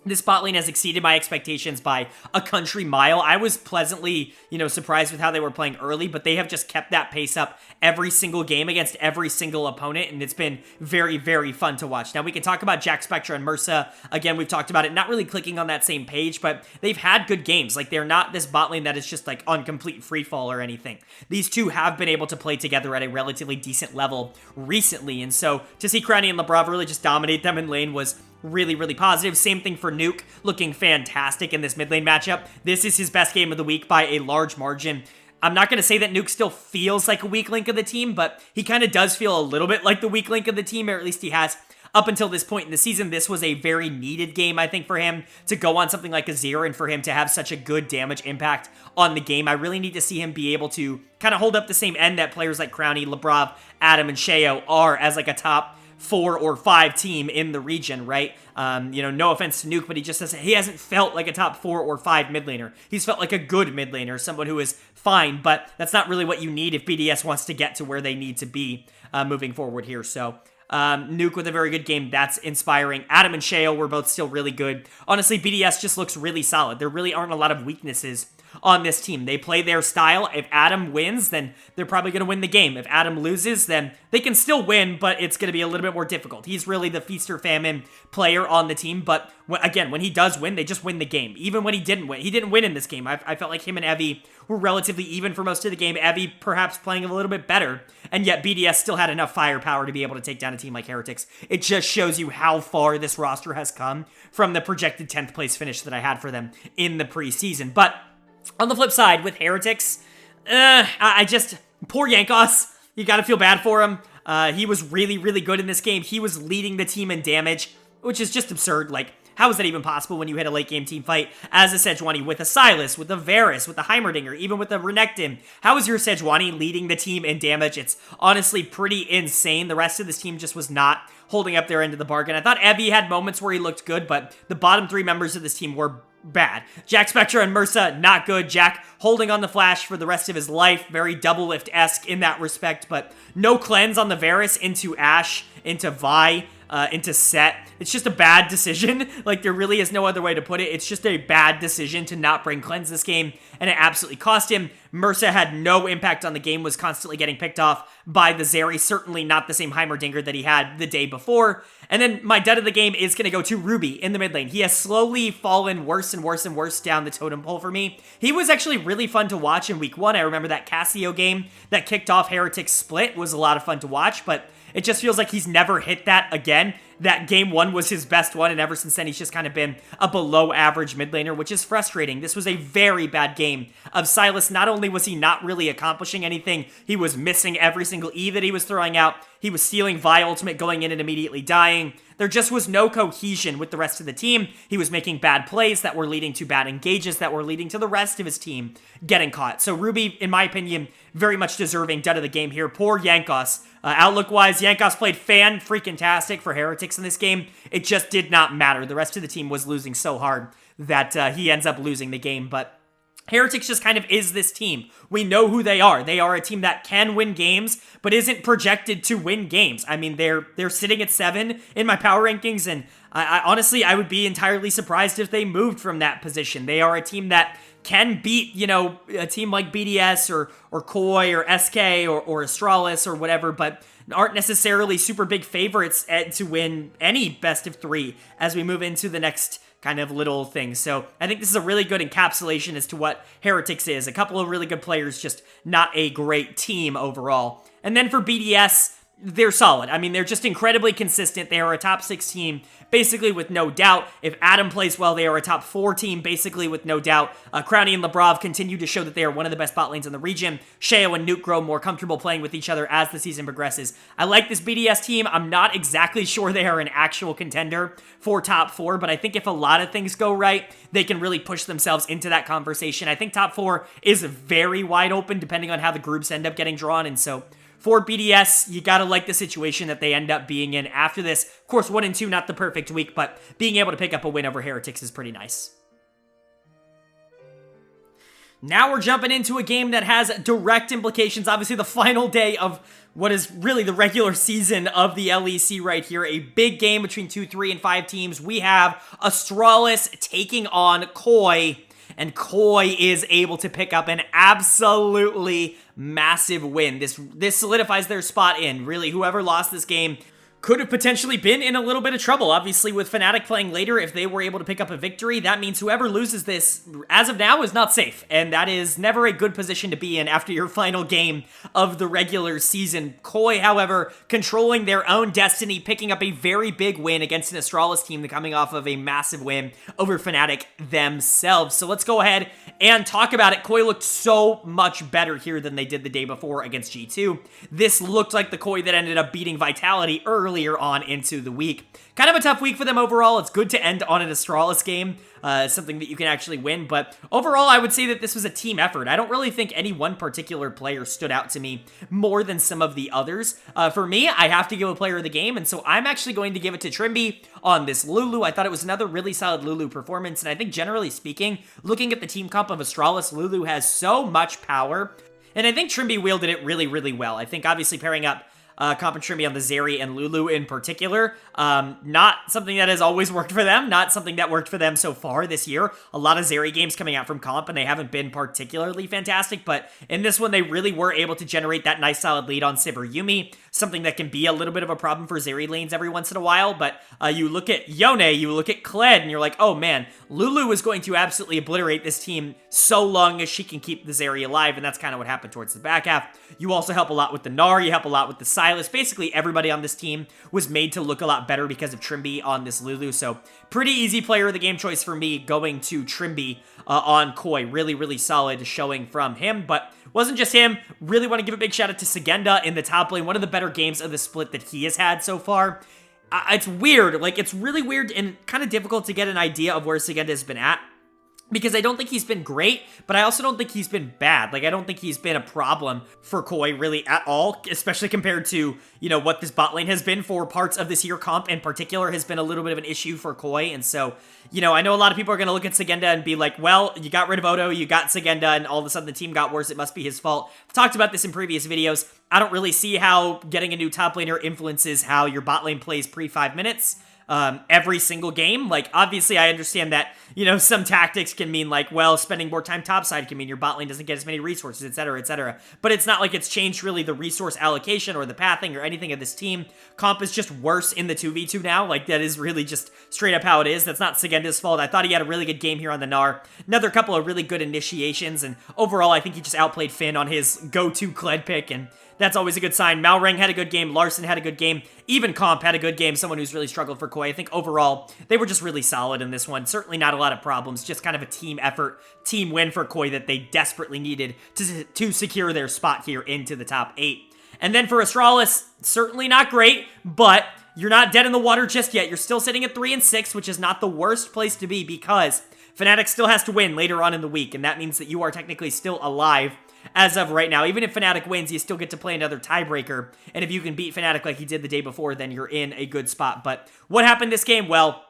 This bot lane has exceeded my expectations by a country mile. I was pleasantly, surprised with how they were playing early, but they have just kept that pace up every single game against every single opponent, and it's been very, very fun to watch. Now, we can talk about Jack Spectra and Mursa. Again, we've talked about it, not really clicking on that same page, but they've had good games. Like, they're not this bot lane that is just, like, on complete freefall or anything. These two have been able to play together at a relatively decent level recently, and so to see Crownie and Labrov really just dominate them in lane was really, really positive. Same thing for Nuke, looking fantastic in this mid lane matchup. This is his best game of the week by a large margin. I'm not going to say that Nuke still feels like a weak link of the team, but he kind of does feel a little bit like the weak link of the team, or at least he has up until this point in the season. This was a very needed game, I think, for him to go on something like Azir and for him to have such a good damage impact on the game. I really need to see him be able to kind of hold up the same end that players like Crownie, Labrov, Adam, and Sheo are as like a top 4 or 5 team in the region, right? No offense to Nuke, but he hasn't felt like a top 4 or 5 mid laner. He's felt like a good mid laner, someone who is fine, but that's not really what you need if BDS wants to get to where they need to be moving forward here. So Nuke with a very good game. That's inspiring. Adam and Sheo were both still really good. Honestly, BDS just looks really solid. There really aren't a lot of weaknesses on this team. They play their style. If Adam wins, then they're probably going to win the game. If Adam loses, then they can still win, but it's going to be a little bit more difficult. He's really the feast or famine player on the team, but again, when he does win, they just win the game. Even when he didn't win in this game. I felt like him and Evie were relatively even for most of the game. Evie perhaps playing a little bit better, and yet BDS still had enough firepower to be able to take down a team like Heretics. It just shows you how far this roster has come from the projected 10th place finish that I had for them in the preseason. But on the flip side, with Heretics, poor Jankos, you gotta feel bad for him. He was really, really good in this game. He was leading the team in damage, which is just absurd. Like, how is that even possible when you hit a late game team fight as a Sejuani with a Sylas, with a Varus, with a Heimerdinger, even with a Renekton? How is your Sejuani leading the team in damage? It's honestly pretty insane. The rest of this team just was not holding up their end of the bargain. I thought Evie had moments where he looked good, but the bottom 3 members of this team were bad. Jack Spectra and Mursa, not good. Jack holding on the flash for the rest of his life. Very double lift-esque in that respect, but no cleanse on the Varus into Ashe, into Vi, into Set. It's just a bad decision. Like, there really is no other way to put it. It's just a bad decision to not bring cleanse this game, and it absolutely cost him. Mursa had no impact on the game, was constantly getting picked off by the Zeri, certainly not the same Heimerdinger that he had the day before. And then my dud of the game is going to go to Ruby in the mid lane. He has slowly fallen worse and worse and worse down the totem pole for me. He was actually really fun to watch in week 1. I remember that Cassio game that kicked off Heretics split was a lot of fun to watch, but it just feels like he's never hit that again. That game 1 was his best one, and ever since then, he's just kind of been a below-average mid laner, which is frustrating. This was a very bad game of Sylas. Not only was he not really accomplishing anything, he was missing every single E that he was throwing out. He was stealing Vi ultimate, going in and immediately dying. There just was no cohesion with the rest of the team. He was making bad plays that were leading to bad engages that were leading to the rest of his team getting caught. So Ruby, in my opinion, very much deserving dud of the game here. Poor Jankos. Outlook-wise, Yankov's played fan-freaking-tastic for Heretics in this game. It just did not matter. The rest of the team was losing so hard that he ends up losing the game, but Heretics just kind of is this team. We know who they are. They are a team that can win games, but isn't projected to win games. I mean, they're sitting at 7 in my power rankings, and I honestly, I would be entirely surprised if they moved from that position. They are a team that can beat, you know, a team like BDS or Koi or SK or Astralis or whatever, but aren't necessarily super big favorites to win any best of 3 as we move into the next kind of little things. So I think this is a really good encapsulation as to what Heretics is. A couple of really good players, just not a great team overall. And then for BDS, they're solid. I mean, they're just incredibly consistent. They are a top 6 team, basically with no doubt. If Adam plays well, they are a top 4 team, basically with no doubt. Crowny and Labrov continue to show that they are one of the best bot lanes in the region. Sheo and Nuke grow more comfortable playing with each other as the season progresses. I like this BDS team. I'm not exactly sure they are an actual contender for top 4, but I think if a lot of things go right, they can really push themselves into that conversation. I think top 4 is very wide open depending on how the groups end up getting drawn, and so for BDS, you gotta like the situation that they end up being in after this. Of course, 1 and 2, not the perfect week, but being able to pick up a win over Heretics is pretty nice. Now we're jumping into a game that has direct implications. Obviously, the final day of what is really the regular season of the LEC right here. A big game between 2, 3, and 5 teams. We have Astralis taking on Koi, and Koi is able to pick up an absolutely massive win. This solidifies their spot in. Really, whoever lost this game could have potentially been in a little bit of trouble. Obviously, with Fnatic playing later, if they were able to pick up a victory, that means whoever loses this, as of now, is not safe. And that is never a good position to be in after your final game of the regular season. Koi, however, controlling their own destiny, picking up a very big win against an Astralis team coming off of a massive win over Fnatic themselves. So let's go ahead and talk about it. Koi looked so much better here than they did the day before against G2. This looked like the Koi that ended up beating Vitality earlier on into the week. Kind of a tough week for them overall. It's good to end on an Astralis game, something that you can actually win, but overall I would say that this was a team effort. I don't really think any one particular player stood out to me more than some of the others. For me, I have to give a player of the game, and so I'm actually going to give it to Trimby on this Lulu. I thought it was another really solid Lulu performance, and I think generally speaking, looking at the team comp of Astralis, Lulu has so much power, and I think Trimby wielded it really, really well. I think obviously pairing up Comp and Trimby on the Zeri and Lulu in particular. Not something that has always worked for them, not something that worked for them so far this year. A lot of Zeri games coming out from Comp, and they haven't been particularly fantastic, but in this one, they really were able to generate that nice solid lead on Sivir Yumi, something that can be a little bit of a problem for Zeri lanes every once in a while, but you look at Yone, you look at Kled, and you're like, oh man, Lulu is going to absolutely obliterate this team so long as she can keep the Zeri alive, and that's kind of what happened towards the back half. You also help a lot with the Gnar, you help a lot with the Silas. Basically, everybody on this team was made to look a lot better because of Trimby on this Lulu, so pretty easy player of the game choice for me going to Trimby on Koi. Really, really solid showing from him, but wasn't just him. Really want to give a big shout out to Sagenda in the top lane. One of the better games of the split that he has had so far. It's weird. Like, it's really weird and kind of difficult to get an idea of where Sagenda has been at, because I don't think he's been great, but I also don't think he's been bad. Like, I don't think he's been a problem for Koi really at all, especially compared to, you know, what this bot lane has been for parts of this year. Comp in particular has been a little bit of an issue for Koi, and so, you know, I know a lot of people are going to look at Sagenda and be like, well, you got rid of Odo, you got Sagenda, and all of a sudden the team got worse, it must be his fault. I've talked about this in previous videos. I don't really see how getting a new top laner influences how your bot lane plays pre-5 minutes. Every single game. Like, obviously I understand that, you know, some tactics can mean like, well, spending more time topside can mean your bot lane doesn't get as many resources, etc., etc. But it's not like it's changed really the resource allocation or the pathing or anything of this team. Comp is just worse in the 2v2 now. Like, that is really just straight up how it is. That's not Sagenda's fault. I thought he had a really good game here on the Gnar. Another couple of really good initiations, and overall I think he just outplayed Finn on his go-to Kled pick, and that's always a good sign. Malrang had a good game. Larson had a good game. Even Comp had a good game. Someone who's really struggled for Koi. I think overall, they were just really solid in this one. Certainly not a lot of problems. Just kind of a team effort, team win for Koi that they desperately needed to secure their spot here into the top 8. And then for Astralis, certainly not great, but you're not dead in the water just yet. You're still sitting at 3 and 6, which is not the worst place to be, because Fnatic still has to win later on in the week, and that means that you are technically still alive as of right now. Even if Fnatic wins, you still get to play another tiebreaker, and if you can beat Fnatic like you did the day before, then you're in a good spot. But what happened this game? Well,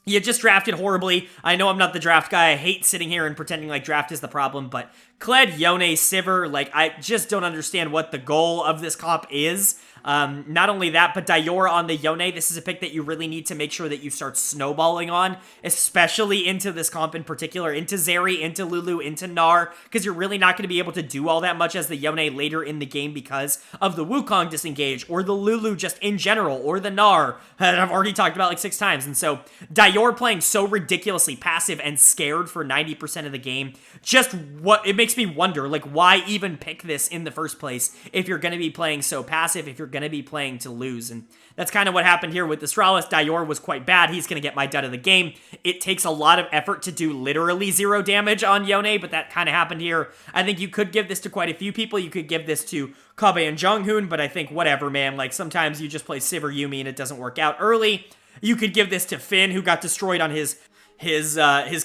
you just drafted horribly. I know I'm not the draft guy. I hate sitting here and pretending like draft is the problem, but Kled, Yone, Sivir, like, I just don't understand what the goal of this comp is. Not only that, but Dior on the Yone, this is a pick that you really need to make sure that you start snowballing on, especially into this comp in particular, into Zeri, into Lulu, into Gnar, because you're really not going to be able to do all that much as the Yone later in the game because of the Wukong disengage, or the Lulu just in general, or the Gnar, that I've already talked about like 6 times. And so Dior playing so ridiculously passive and scared for 90% of the game, it makes me wonder, like, why even pick this in the first place if you're going to be playing so passive, if you're going to be playing to lose. And that's kind of what happened here with Astralis. Dior was quite bad. He's going to get my dud of the game. It takes a lot of effort to do literally 0 damage on Yone, but that kind of happened here. I think you could give this to quite a few people. You could give this to Kabe and Jonghoon, but I think whatever, man. Like, sometimes you just play Sivir Yuumi and it doesn't work out early. You could give this to Finn, who got destroyed on his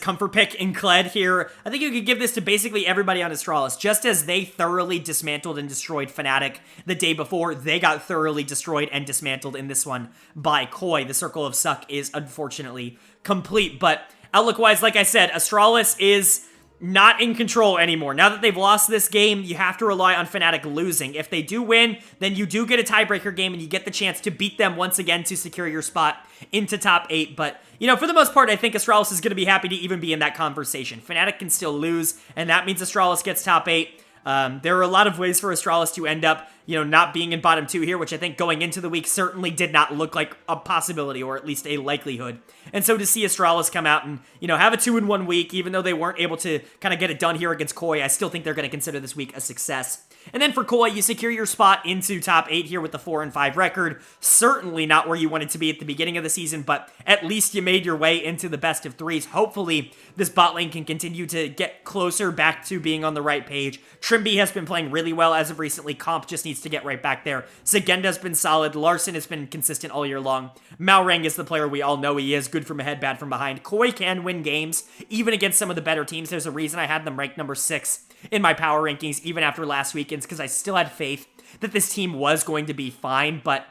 comfort pick in Kled here. I think you could give this to basically everybody on Astralis. Just as they thoroughly dismantled and destroyed Fnatic the day before, they got thoroughly destroyed and dismantled in this one by Koi. The circle of suck is unfortunately complete. But outlook-wise, like I said, Astralis is not in control anymore. Now that they've lost this game, you have to rely on Fnatic losing. If they do win, then you do get a tiebreaker game and you get the chance to beat them once again to secure your spot into top 8. But, you know, for the most part, I think Astralis is going to be happy to even be in that conversation. Fnatic can still lose, and that means Astralis gets top 8. There are a lot of ways for Astralis to end up, you know, not being in bottom 2 here, which I think going into the week certainly did not look like a possibility, or at least a likelihood. And so to see Astralis come out and, you know, have a 2-in-1 week, even though they weren't able to kind of get it done here against Koi, I still think they're going to consider this week a success. And then for Koi, you secure your spot into top 8 here with the 4-5 record. Certainly not where you wanted to be at the beginning of the season, but at least you made your way into the best of 3s. Hopefully, this bot lane can continue to get closer back to being on the right page. Trimby has been playing really well as of recently. Comp just needs to get right back there. Zagenda's been solid. Larson has been consistent all year long. Malrang is the player we all know he is. Good from ahead, bad from behind. Koi can win games, even against some of the better teams. There's a reason I had them ranked number 6 in my power rankings, even after last weekend's, because I still had faith that this team was going to be fine, but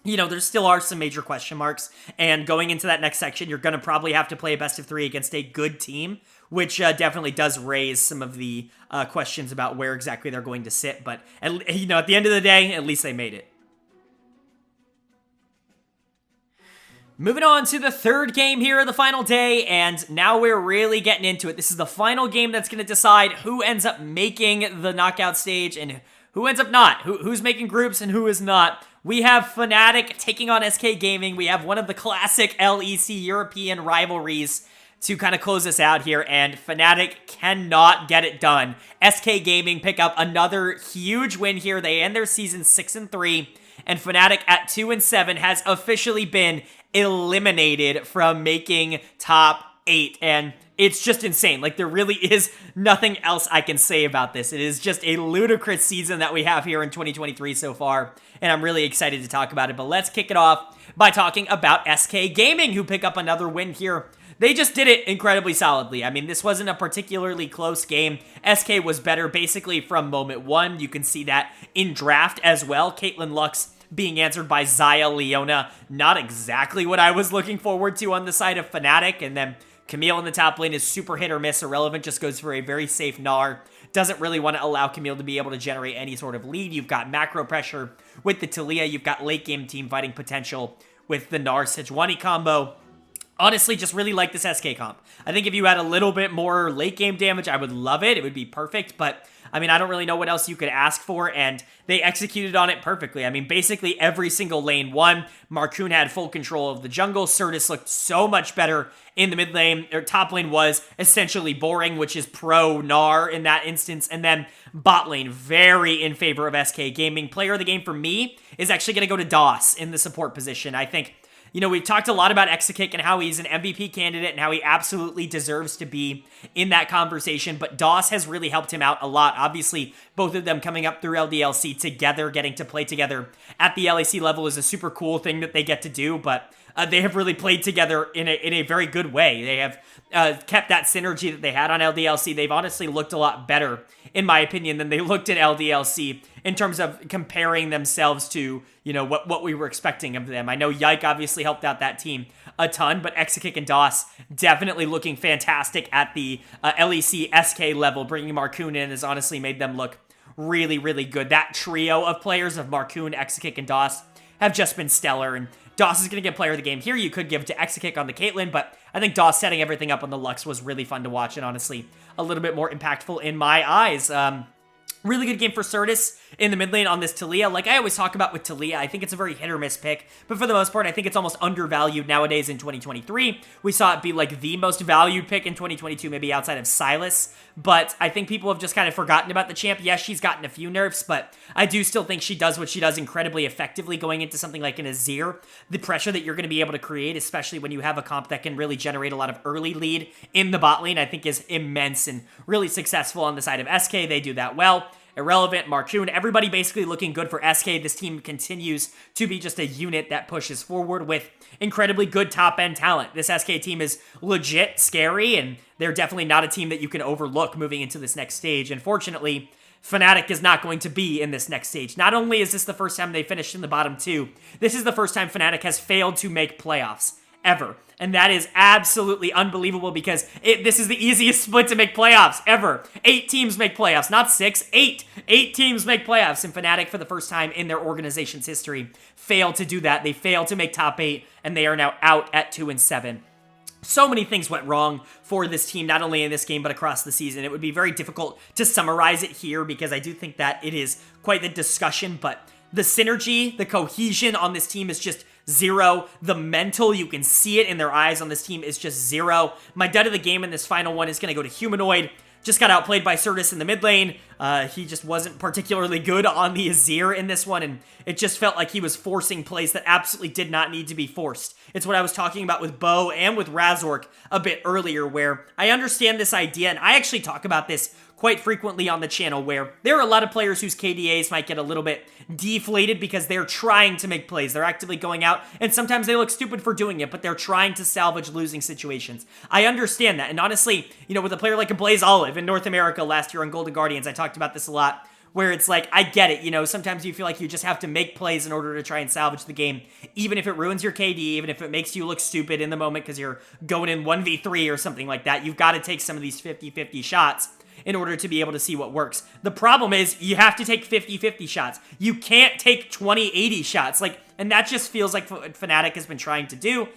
you know, there still are some major question marks, and going into that next section, you're going to probably have to play a best of 3 against a good team, which definitely does raise some of the questions about where exactly they're going to sit, but, you know, at the end of the day, at least they made it. Moving on to the 3rd game here of the final day, and now we're really getting into it. This is the final game that's going to decide who ends up making the knockout stage and who ends up not. Who's making groups and who is not. We have Fnatic taking on SK Gaming. We have one of the classic LEC European rivalries to kind of close this out here, and Fnatic cannot get it done. SK Gaming pick up another huge win here. They end their season 6-3, and Fnatic at 2-7 has officially been eliminated from making top 8, and it's just insane. Like, there really is nothing else I can say about this. It is just a ludicrous season that we have here in 2023 so far, and I'm really excited to talk about it. But let's kick it off by talking about SK Gaming, who pick up another win here. They just did it incredibly solidly. I mean, this wasn't a particularly close game. SK was better basically from moment 1. You can see that in draft as well. Caitlyn Lux being answered by Xayah Leona. Not exactly what I was looking forward to on the side of Fnatic. And then Camille in the top lane is super hit or miss. Irrelevant just goes for a very safe Gnar. Doesn't really want to allow Camille to be able to generate any sort of lead. You've got macro pressure with the Taliyah. You've got late game team fighting potential with the Gnar Sejuani combo. Honestly, just really like this SK comp. I think if you had a little bit more late game damage, I would love it. It would be perfect, but I mean, I don't really know what else you could ask for, and they executed on it perfectly. I mean, basically every single lane won. Marcoon had full control of the jungle. Certus looked so much better in the mid lane. Or top lane was essentially boring, which is pro Gnar in that instance. And then bot lane, very in favor of SK Gaming. Player of the game for me is actually going to go to DOS in the support position. I think, you know, we've talked a lot about Exakick and how he's an MVP candidate and how he absolutely deserves to be in that conversation, but DOS has really helped him out a lot. Obviously, both of them coming up through LDLC together, getting to play together at the LEC level is a super cool thing that they get to do, but they have really played together in a very good way. They have kept that synergy that they had on LDLC. They've honestly looked a lot better, in my opinion, than they looked in LDLC in terms of comparing themselves to, you know, what we were expecting of them. I know Yike obviously helped out that team a ton, but Exakick and DOS definitely looking fantastic at the LEC SK level. Bringing Marcoon in has honestly made them look really, really good. That trio of players of Marcoon, Exakick, and DOS have just been stellar, and DOS is going to get player of the game here. You could give to Exakick on the Caitlyn, but I think DOS setting everything up on the Lux was really fun to watch, and honestly, a little bit more impactful in my eyes. Really good game for Certus in the mid lane on this Taliyah. Like I always talk about with Taliyah, I think it's a very hit or miss pick, but for the most part, I think it's almost undervalued nowadays in 2023. We saw it be like the most valued pick in 2022, maybe outside of Sylas, but I think people have just kind of forgotten about the champ. Yes, she's gotten a few nerfs, but I do still think she does what she does incredibly effectively going into something like an Azir. The pressure that you're going to be able to create, especially when you have a comp that can really generate a lot of early lead in the bot lane, I think is immense and really successful on the side of SK. They do that well. Irrelevant, Marcoon, everybody basically looking good for SK. This team continues to be just a unit that pushes forward with incredibly good top-end talent. This SK team is legit scary, and they're definitely not a team that you can overlook moving into this next stage. Unfortunately, Fnatic is not going to be in this next stage. Not only is this the first time they finished in the bottom two, this is the first time Fnatic has failed to make playoffs, ever. And that is absolutely unbelievable because this is the easiest split to make playoffs ever. 8 teams make playoffs, not 6, 8. 8 teams make playoffs, and Fnatic, for the first time in their organization's history, failed to do that. They failed to make top 8, and they are now out at 2-7. So many things went wrong for this team, not only in this game, but across the season. It would be very difficult to summarize it here because I do think that it is quite the discussion, but the synergy, the cohesion on this team is just zero. The mental, you can see it in their eyes on this team, is just zero. My dud of the game in this final one is going to go to Humanoid. Just got outplayed by Certus in the mid lane. He just wasn't particularly good on the Azir in this one, and it just felt like he was forcing plays that absolutely did not need to be forced. It's what I was talking about with Bo and with Razork a bit earlier, where I understand this idea, and I actually talk about this quite frequently on the channel, where there are a lot of players whose KDAs might get a little bit deflated because they're trying to make plays. They're actively going out, and sometimes they look stupid for doing it, but they're trying to salvage losing situations. I understand that, and honestly, you know, with a player like a Blaze Olive in North America last year on Golden Guardians, I talked about this a lot, where it's like, I get it, you know, sometimes you feel like you just have to make plays in order to try and salvage the game, even if it ruins your KD, even if it makes you look stupid in the moment because you're going in 1v3 or something like that. You've got to take some of these 50-50 shots in order to be able to see what works. The problem is you have to take 50-50 shots. You can't take 20-80 shots. And that just feels like what Fnatic has been trying to do.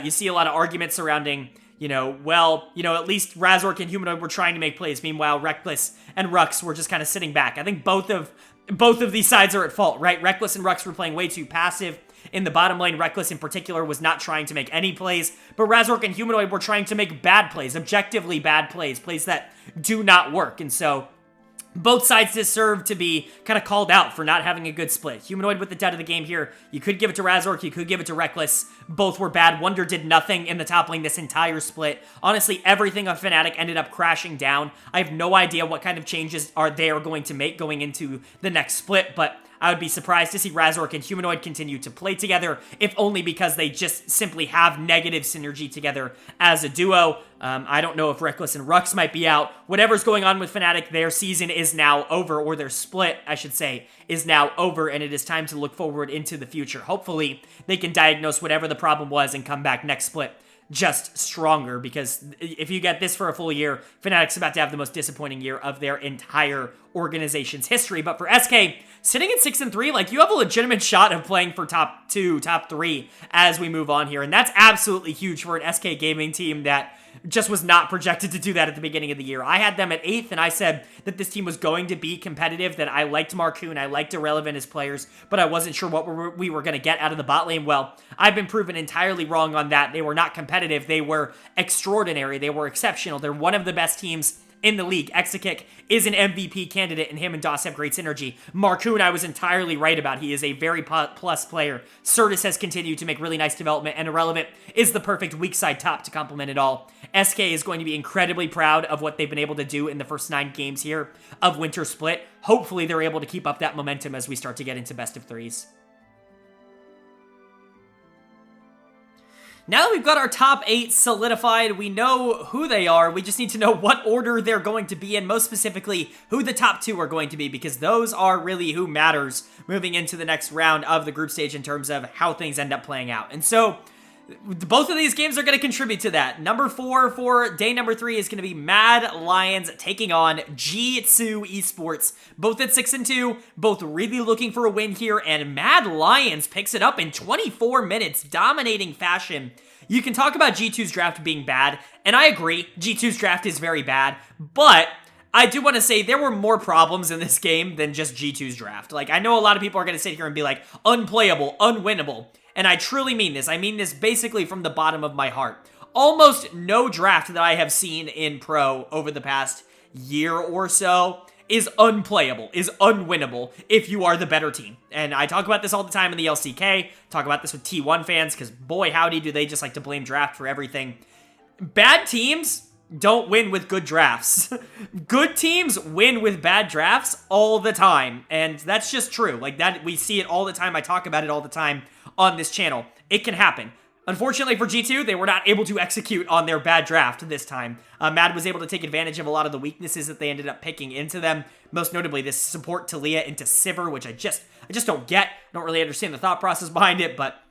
You see a lot of arguments surrounding, at least Razork and Humanoid were trying to make plays. Meanwhile, Reckless and Rux were just kind of sitting back. I think both of these sides are at fault, right? Reckless and Rux were playing way too passive. In the bottom lane, Reckless in particular was not trying to make any plays, but Razork and Humanoid were trying to make bad plays, objectively bad plays, plays that do not work. And so both sides deserve to be kind of called out for not having a good split. Humanoid with the dead of the game here. You could give it to Razork, you could give it to Reckless. Both were bad. Wonder did nothing in the top lane this entire split. Honestly, everything on Fnatic ended up crashing down. I have no idea what kind of changes they are going to make going into the next split, but I would be surprised to see Razork and Humanoid continue to play together, if only because they just simply have negative synergy together as a duo. I don't know if Reckless and Rux might be out. Whatever's going on with Fnatic, their season is now over, or their split, I should say, is now over, and it is time to look forward into the future. Hopefully, they can diagnose whatever the problem was and come back next split just stronger, because if you get this for a full year, Fnatic's about to have the most disappointing year of their entire organization's history. But for SK, sitting at 6-3, you have a legitimate shot of playing for top 2, top 3 as we move on here, and that's absolutely huge for an SK gaming team that just was not projected to do that at the beginning of the year. I had them at 8th, and I said that this team was going to be competitive, that I liked Marcoon, I liked Irrelevant as players, but I wasn't sure what we were going to get out of the bot lane. Well, I've been proven entirely wrong on that. They were not competitive. They were extraordinary. They were exceptional. They're one of the best teams in the league. Exakick is an MVP candidate, and him and DOS have great synergy. Marcoon, I was entirely right about. He is a very plus player. Certus has continued to make really nice development, and Irrelevant is the perfect weak side top to complement it all. SK is going to be incredibly proud of what they've been able to do in the first 9 games here of Winter Split. Hopefully, they're able to keep up that momentum as we start to get into best of 3s. Now that we've got our top 8 solidified, we know who they are. We just need to know what order they're going to be in, most specifically who the top 2 are going to be, because those are really who matters moving into the next round of the group stage in terms of how things end up playing out. And so both of these games are going to contribute to that. Number 4 for day number 3 is going to be Mad Lions taking on G2 Esports. Both at 6-2, both really looking for a win here, and Mad Lions picks it up in 24 minutes, dominating fashion. You can talk about G2's draft being bad, and I agree, G2's draft is very bad, but I do want to say there were more problems in this game than just G2's draft. Like, I know a lot of people are going to sit here and be like, unplayable, unwinnable. And I truly mean this. I mean this basically from the bottom of my heart. Almost no draft that I have seen in Pro over the past year or so is unplayable, is unwinnable if you are the better team. And I talk about this all the time in the LCK, talk about this with T1 fans, because boy howdy do they just like to blame draft for everything. Bad teams don't win with good drafts. Good teams win with bad drafts all the time, and that's just true. Like that, we see it all the time. I talk about it all the time on this channel. It can happen. Unfortunately for G2, they were not able to execute on their bad draft this time. Mad was able to take advantage of a lot of the weaknesses that they ended up picking into them. Most notably, this support Talia into Sivir, which I just don't get. Don't really understand the thought process behind it, but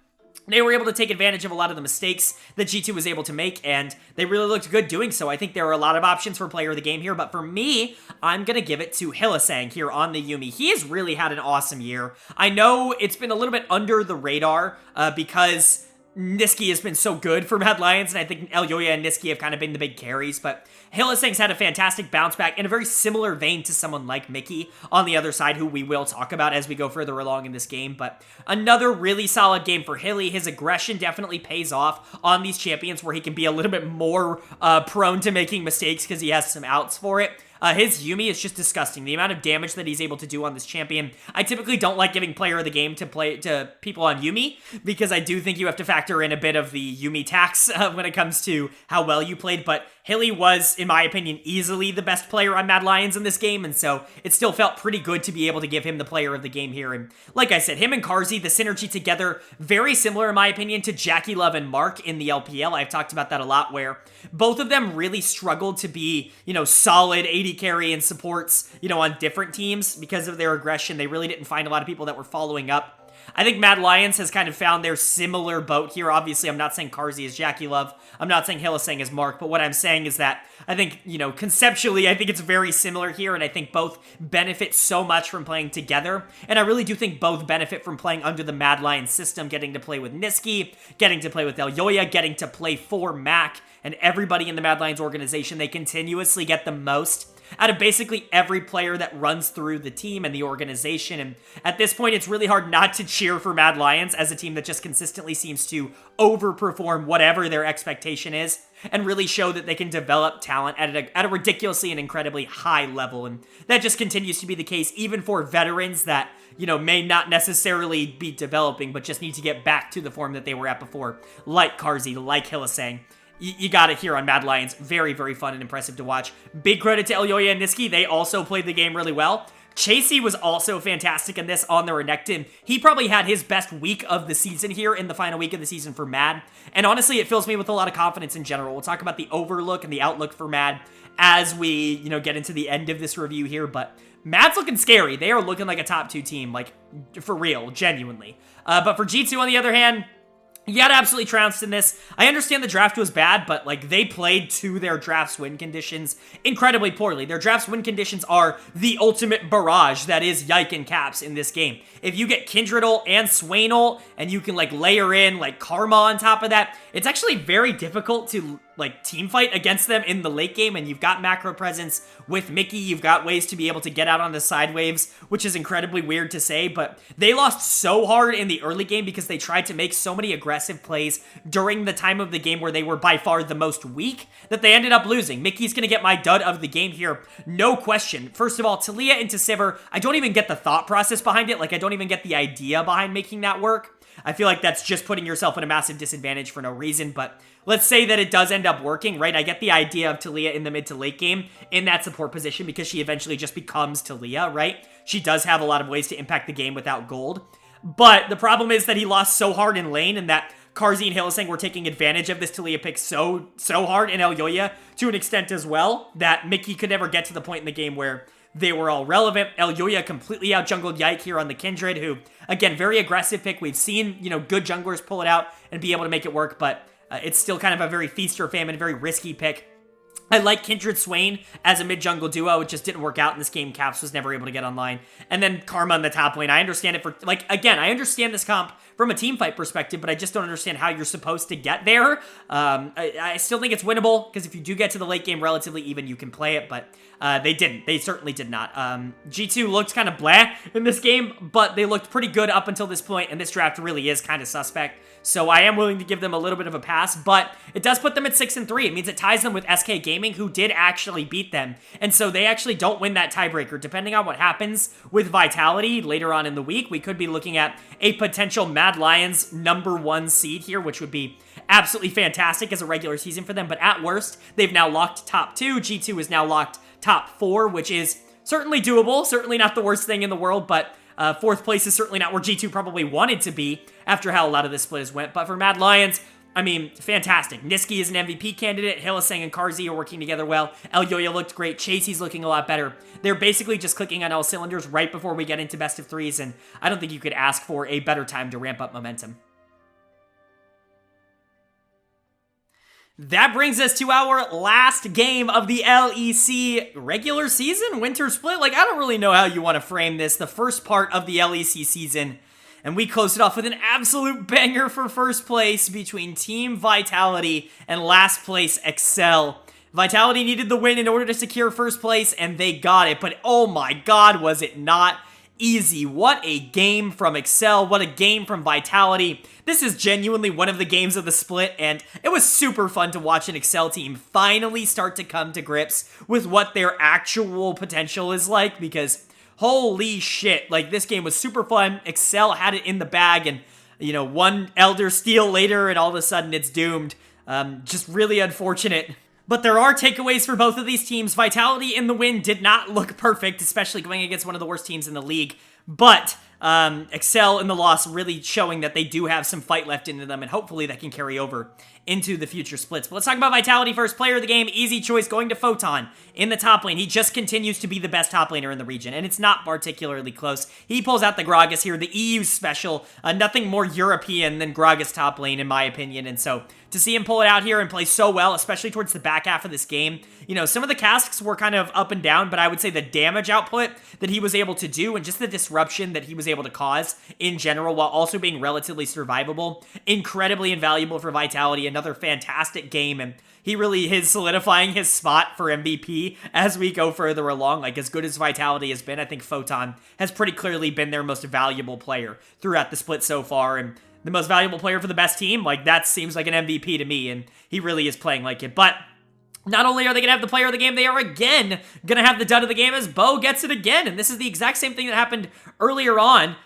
they were able to take advantage of a lot of the mistakes that G2 was able to make, and they really looked good doing so. I think there are a lot of options for player of the game here, but for me, I'm going to give it to Hylissang here on the Yuumi. He has really had an awesome year. I know it's been a little bit under the radar because Niski has been so good for Mad Lions, and I think Elyoya and Niski have kind of been the big carries, but Hylissang's had a fantastic bounce back in a very similar vein to someone like Mickey on the other side, who we will talk about as we go further along in this game, but another really solid game for Hilly. His aggression definitely pays off on these champions where he can be a little bit more prone to making mistakes because he has some outs for it. His Yuumi is just disgusting. The amount of damage that he's able to do on this champion. I typically don't like giving player of the game to people on Yuumi because I do think you have to factor in a bit of the Yuumi tax when it comes to how well you played, but Hilly was, in my opinion, easily the best player on Mad Lions in this game, and so it still felt pretty good to be able to give him the player of the game here. And like I said, him and Carzzy, the synergy together, very similar in my opinion to Jackie Love and Mark in the LPL. I've talked about that a lot, where both of them really struggled to be, solid AD carry and supports, on different teams because of their aggression. They really didn't find a lot of people that were following up. I think Mad Lions has kind of found their similar boat here. Obviously, I'm not saying Carzzy is Jackie Love. I'm not saying Hylissang is Mark, but what I'm saying is that I think, conceptually, I think it's very similar here, and I think both benefit so much from playing together, and I really do think both benefit from playing under the Mad Lions system, getting to play with Niski, getting to play with Elyoya, getting to play for Mac, and everybody in the Mad Lions organization. They continuously get the most out of basically every player that runs through the team and the organization, and at this point, it's really hard not to cheer for Mad Lions as a team that just consistently seems to overperform whatever their expectation is, and really show that they can develop talent at a ridiculously and incredibly high level, and that just continues to be the case even for veterans that, may not necessarily be developing, but just need to get back to the form that they were at before, like Carzzy, like Hylissang. You got it here on Mad Lions. Very, very fun and impressive to watch. Big credit to Elyoya and Niski. They also played the game really well. Chasey was also fantastic in this on the Renekton. He probably had his best week of the season here in the final week of the season for Mad. And honestly, it fills me with a lot of confidence in general. We'll talk about the overlook and the outlook for Mad as we, get into the end of this review here. But Mad's looking scary. They are looking like a top 2 team, like, for real, genuinely. But for G2, on the other hand, you got absolutely trounced in this. I understand the draft was bad, but, they played to their draft's win conditions incredibly poorly. Their draft's win conditions are the ultimate barrage that is Yike and Caps in this game. If you get Kindred ult and Swain ult, and you can, layer in, Karma on top of that, it's actually very difficult to, team fight against them in the late game, and you've got macro presence with Mickey. You've got ways to be able to get out on the side waves, which is incredibly weird to say, but they lost so hard in the early game because they tried to make so many aggressive plays during the time of the game where they were by far the most weak that they ended up losing. Mickey's gonna get my dud of the game here, no question. First of all, Talia into Sivir, I don't even get the thought process behind it. I don't even get the idea behind making that work. I feel like that's just putting yourself at a massive disadvantage for no reason, but let's say that it does end up working, right? I get the idea of Talia in the mid to late game in that support position because she eventually just becomes Talia, right? She does have a lot of ways to impact the game without gold, but the problem is that he lost so hard in lane and that Karzi and Hylissang were taking advantage of this Taliyah pick so hard, and Elyoya to an extent as well, that Mickey could never get to the point in the game where they were all relevant. Elyoya completely out-jungled Yike here on the Kindred, who, again, very aggressive pick. We've seen, good junglers pull it out and be able to make it work, but it's still kind of a very feast or famine, very risky pick. I like Kindred Swain as a mid-jungle duo. It just didn't work out in this game. Caps was never able to get online. And then Karma in the top lane. I understand it for, again, I understand this comp from a team fight perspective, but I just don't understand how you're supposed to get there. I still think it's winnable, because if you do get to the late game relatively even, you can play it, but they didn't. They certainly did not. G2 looked kind of blah in this game, but they looked pretty good up until this point, and this draft really is kind of suspect. So I am willing to give them a little bit of a pass, but it does put them at 6-3. It means it ties them with SK Gaming, who did actually beat them. And so they actually don't win that tiebreaker. Depending on what happens with Vitality later on in the week, we could be looking at a potential Mad Lions #1 seed here, which would be absolutely fantastic as a regular season for them. But at worst, they've now locked top 2. G2 is now locked top 4, which is certainly doable. Certainly not the worst thing in the world, but 4th place is certainly not where G2 probably wanted to be after how a lot of this split has went. But for Mad Lions, I mean, fantastic. Niski is an MVP candidate. Hylissang and Karzi are working together well. Elyoya looked great. Chasey's looking a lot better. They're basically just clicking on all cylinders right before we get into best of 3s, and I don't think you could ask for a better time to ramp up momentum. That brings us to our last game of the LEC regular season winter split. I don't really know how you want to frame this. The first part of the LEC season, and we closed it off with an absolute banger for first place between Team Vitality and last place Excel. Vitality needed the win in order to secure first place, and they got it. But oh my god, was it not easy. What a game from Excel. What a game from Vitality. This is genuinely one of the games of the split, and it was super fun to watch an Excel team finally start to come to grips with what their actual potential is like, because holy shit, this game was super fun. Excel had it in the bag, and, one Elder steal later, and all of a sudden it's doomed. Just really unfortunate. But there are takeaways for both of these teams. Vitality in the win did not look perfect, especially going against one of the worst teams in the league. But Excel in the loss really showing that they do have some fight left into them, and hopefully that can carry over into the future splits. But let's talk about Vitality first. Player of the game, easy choice, going to Photon in the top lane. He just continues to be the best top laner in the region, and it's not particularly close. He pulls out the Gragas here, the EU special. Nothing more European than Gragas top lane, in my opinion, and so to see him pull it out here and play so well, especially towards the back half of this game, some of the casks were kind of up and down, but I would say the damage output that he was able to do and just the disruption that he was able to cause in general while also being relatively survivable, incredibly invaluable for Vitality. Another fantastic game, and he really is solidifying his spot for MVP as we go further along. As good as Vitality has been, I think Photon has pretty clearly been their most valuable player throughout the split so far, and the most valuable player for the best team, that seems like an MVP to me, and he really is playing like it. But not only are they going to have the player of the game, they are again going to have the dud of the game as Bo gets it again, and this is the exact same thing that happened earlier on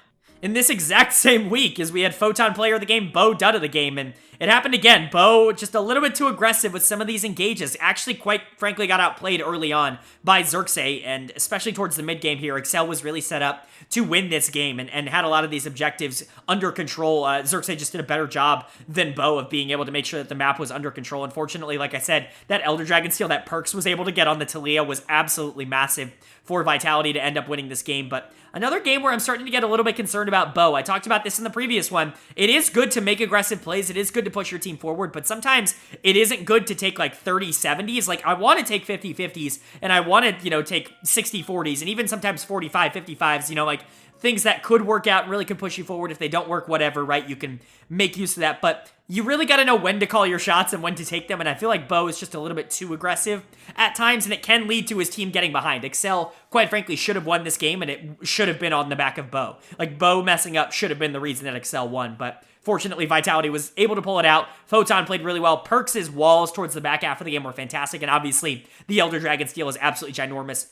in this exact same week, as we had Photon player of the game, Bo dud of the game, and it happened again. Bo just a little bit too aggressive with some of these engages. Actually, quite frankly, got outplayed early on by Xerxes, and especially towards the mid game here, Excel was really set up to win this game and had a lot of these objectives under control. Xerxes just did a better job than Bo of being able to make sure that the map was under control. Unfortunately, like I said, that Elder Dragon steal that Perks was able to get on the Taliyah was absolutely massive for Vitality to end up winning this game. But another game where I'm starting to get a little bit concerned about Bo. I talked about this in the previous one. It is good to make aggressive plays. It is good to push your team forward, but sometimes it isn't good to take 30-70s. I want to take 50-50s, and I want to, take 60-40s, and even sometimes 45-55s, things that could work out and really could push you forward. If they don't work, whatever, right? You can make use of that, but you really got to know when to call your shots and when to take them, and I feel like Bo is just a little bit too aggressive at times, and it can lead to his team getting behind. Excel, quite frankly, should have won this game, and it should have been on the back of Bo. Bo messing up should have been the reason that Excel won, but fortunately, Vitality was able to pull it out. Photon played really well. Perks' walls towards the back half of the game were fantastic, and obviously, the Elder Dragon steal is absolutely ginormous.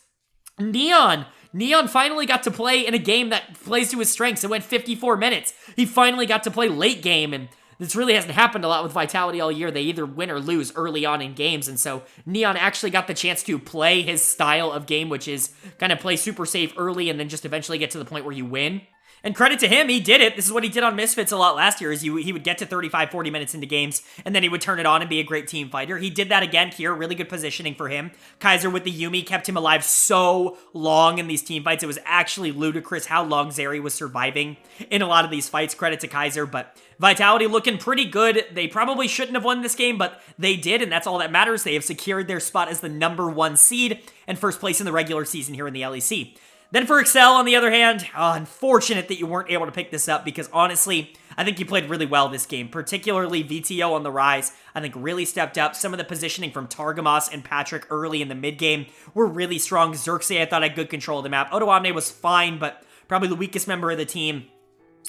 Neon finally got to play in a game that plays to his strengths. It went 54 minutes. He finally got to play late game, and this really hasn't happened a lot with Vitality all year. They either win or lose early on in games, and so Neon actually got the chance to play his style of game, which is kind of play super safe early and then just eventually get to the point where you win. And credit to him, he did it. This is what he did on Misfits a lot last year, is he would get to 35, 40 minutes into games, and then he would turn it on and be a great team fighter. He did that again here, really good positioning for him. Kaiser with the Yuumi kept him alive so long in these team fights. It was actually ludicrous how long Zeri was surviving in a lot of these fights. Credit to Kaiser, but Vitality looking pretty good. They probably shouldn't have won this game, but they did, and that's all that matters. They have secured their spot as the #1 seed and first place in the regular season here in the LEC. Then for Excel, on the other hand, unfortunate that you weren't able to pick this up because honestly, I think you played really well this game, particularly VTO on the rise. I think really stepped up. Some of the positioning from Targamas and Patrick early in the mid game were really strong. Xerxes, I thought, had good control of the map. Odoamne was fine, but probably the weakest member of the team.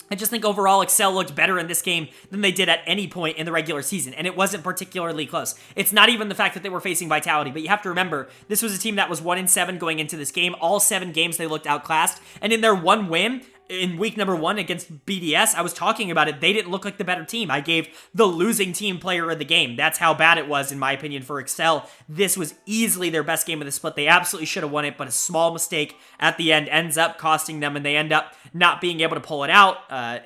I just think overall Excel looked better in this game than they did at any point in the regular season, and it wasn't particularly close. It's not even the fact that they were facing Vitality, but you have to remember, this was a team that was 1-7 going into this game. All 7 games they looked outclassed, and in their one win in week #1 against BDS, I was talking about it, they didn't look like the better team. I gave the losing team player of the game. That's how bad it was, in my opinion, for Excel. This was easily their best game of the split. They absolutely should have won it, but a small mistake at the end ends up costing them, and they end up not being able to pull it out.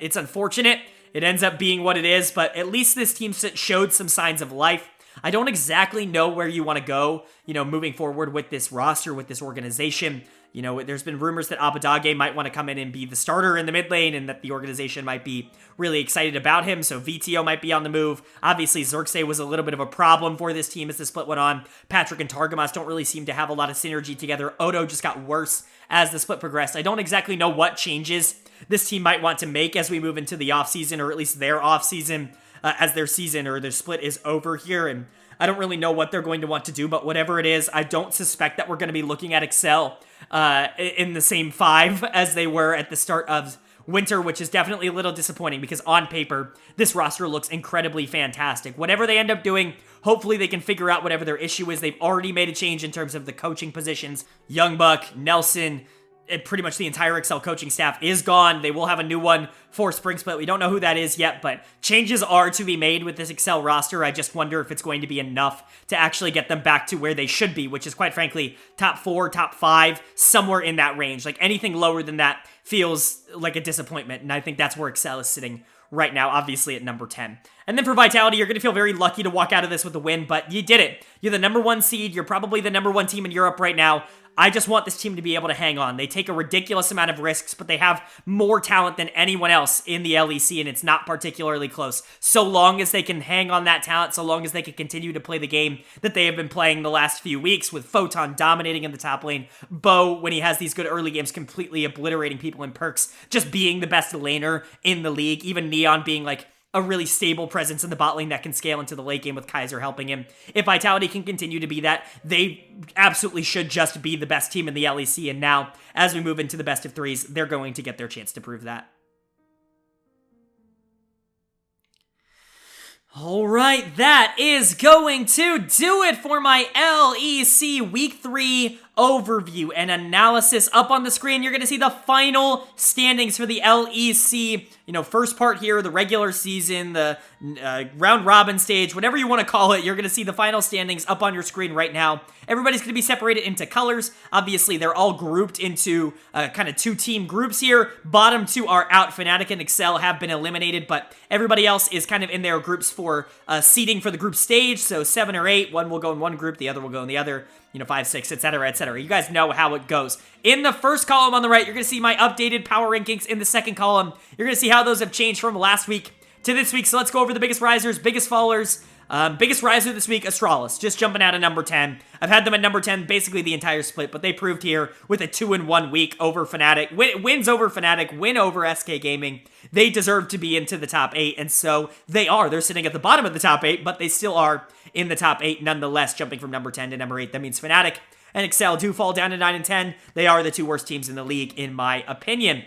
It's unfortunate. It ends up being what it is, but at least this team showed some signs of life. I don't exactly know where you want to go, moving forward with this roster, with this organization. There's been rumors that Abadage might want to come in and be the starter in the mid lane, and that the organization might be really excited about him, so VTO might be on the move. Obviously, Xerxes was a little bit of a problem for this team as the split went on. Patrick and Targamas don't really seem to have a lot of synergy together. Odo just got worse as the split progressed. I don't exactly know what changes this team might want to make as we move into the offseason, or at least their offseason, as their season or their split is over here, and I don't really know what they're going to want to do, but whatever it is, I don't suspect that we're going to be looking at Excel in the same 5 as they were at the start of winter, which is definitely a little disappointing because on paper, this roster looks incredibly fantastic. Whatever they end up doing, hopefully they can figure out whatever their issue is. They've already made a change in terms of the coaching positions. Youngbuck, Nelson, and pretty much the entire Excel coaching staff is gone. They will have a new one for Spring Split. We don't know who that is yet, but changes are to be made with this Excel roster. I just wonder if it's going to be enough to actually get them back to where they should be, which is quite frankly, top 4, top 5, somewhere in that range. Like anything lower than that feels like a disappointment, and I think that's where Excel is sitting right now, obviously at number 10. And then for Vitality, you're going to feel very lucky to walk out of this with a win, but you did it. You're the #1 seed. You're probably the #1 team in Europe right now. I just want this team to be able to hang on. They take a ridiculous amount of risks, but they have more talent than anyone else in the LEC, and it's not particularly close. So long as they can hang on that talent, so long as they can continue to play the game that they have been playing the last few weeks, with Photon dominating in the top lane, Bo, when he has these good early games, completely obliterating people in perks, just being the best laner in the league, even Neon being like a really stable presence in the bot lane that can scale into the late game with Kaiser helping him. If Vitality can continue to be that, they absolutely should just be the best team in the LEC, and now, as we move into the best of 3s, they're going to get their chance to prove that. All right, that is going to do it for my LEC Week 3 overview and analysis. Up on the screen, you're going to see the final standings for the LEC, first part here, the regular season, the round robin stage, whatever you want to call it. You're going to see the final standings up on your screen right now. Everybody's going to be separated into colors. Obviously, they're all grouped into kind of 2-team groups here. Bottom 2 are out. Fnatic and Excel have been eliminated, but everybody else is kind of in their groups for seeding for the group stage. So 7 or 8, one will go in one group, the other will go in the other. 5, 6, etc., etc. You guys know how it goes. In the first column on the right, you're going to see my updated power rankings. In the second column, you're going to see how those have changed from last week to this week. So let's go over the biggest risers, biggest fallers. Biggest riser this week, Astralis, just jumping out of number 10. I've had them at number 10 basically the entire split, but they proved here with a 2-1 week over Fnatic. Wins over Fnatic, win over SK Gaming. They deserve to be into the top 8, and so they are. They're sitting at the bottom of the top 8, but they still are in the top 8 nonetheless, jumping from number 10 to number 8. That means Fnatic and Excel do fall down to 9 and 10. They are the 2 worst teams in the league, in my opinion.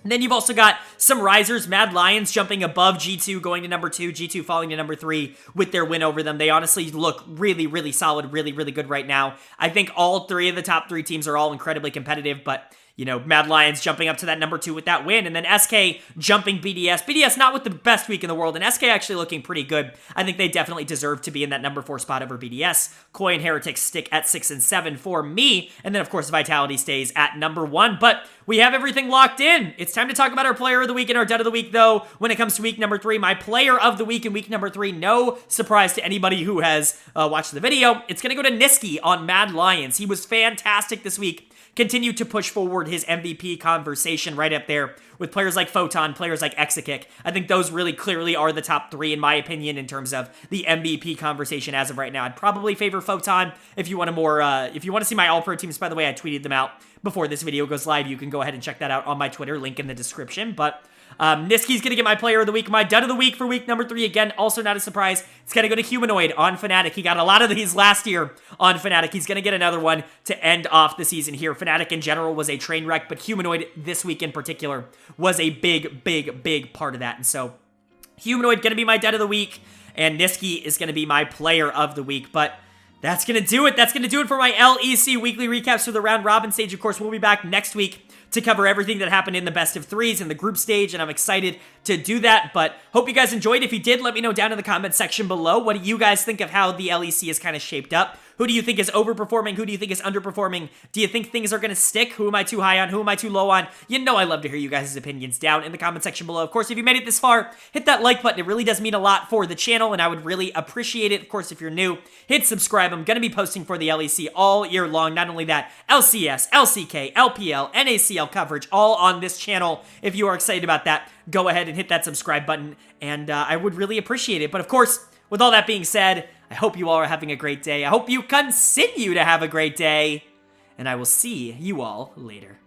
And then you've also got some risers, Mad Lions jumping above G2, going to number 2, G2 falling to number 3 with their win over them. They honestly look really, really solid, really, really good right now. I think all 3 of the top 3 teams are all incredibly competitive, but you know, Mad Lions jumping up to that number 2 with that win, and then SK jumping BDS. BDS not with the best week in the world, and SK actually looking pretty good. I think they definitely deserve to be in that number 4 spot over BDS. Koi and Heretics stick at 6 and 7 for me, and then of course Vitality stays at number 1, but we have everything locked in. It's time to talk about our player of the week and our dud of the week, though. When it comes to week number 3, my player of the week in week number 3, no surprise to anybody who has watched the video, it's going to go to Nisqy on Mad Lions. He was fantastic this week. Continued to push forward his MVP conversation right up there with players like Photon, players like Exakick. I think those really clearly are the top 3 in my opinion in terms of the MVP conversation as of right now. I'd probably favor Photon if you want to see my all-pro teams. By the way, I tweeted them out before this video goes live. You can go ahead and check that out on my Twitter, link in the description. But Nisqy's going to get my player of the week. My dud of the week for week number 3, again, also not a surprise. It's going to go to Humanoid on Fnatic. He got a lot of these last year on Fnatic. He's going to get another one to end off the season here. Fnatic in general was a train wreck, but Humanoid this week in particular was a big part of that. And so Humanoid going to be my dud of the week, and Nisqy is going to be my player of the week. But that's going to do it. That's going to do it for my LEC weekly recaps for the round robin stage. Of course, we'll be back next week to cover everything that happened in the best of 3s in the group stage, and I'm excited to do that. But hope you guys enjoyed. If you did, let me know down in the comment section below. What do you guys think of how the LEC is kind of shaped up? Who do you think is overperforming? Who do you think is underperforming? Do you think things are going to stick? Who am I too high on? Who am I too low on? You know I love to hear you guys' opinions down in the comment section below. Of course, if you made it this far, hit that like button. It really does mean a lot for the channel, and I would really appreciate it. Of course, if you're new, hit subscribe. I'm going to be posting for the LEC all year long. Not only that, LCS, LCK, LPL, NACL coverage, all on this channel. If you are excited about that, go ahead and hit that subscribe button, and I would really appreciate it. But of course, with all that being said, I hope you all are having a great day. I hope you continue to have a great day, and I will see you all later.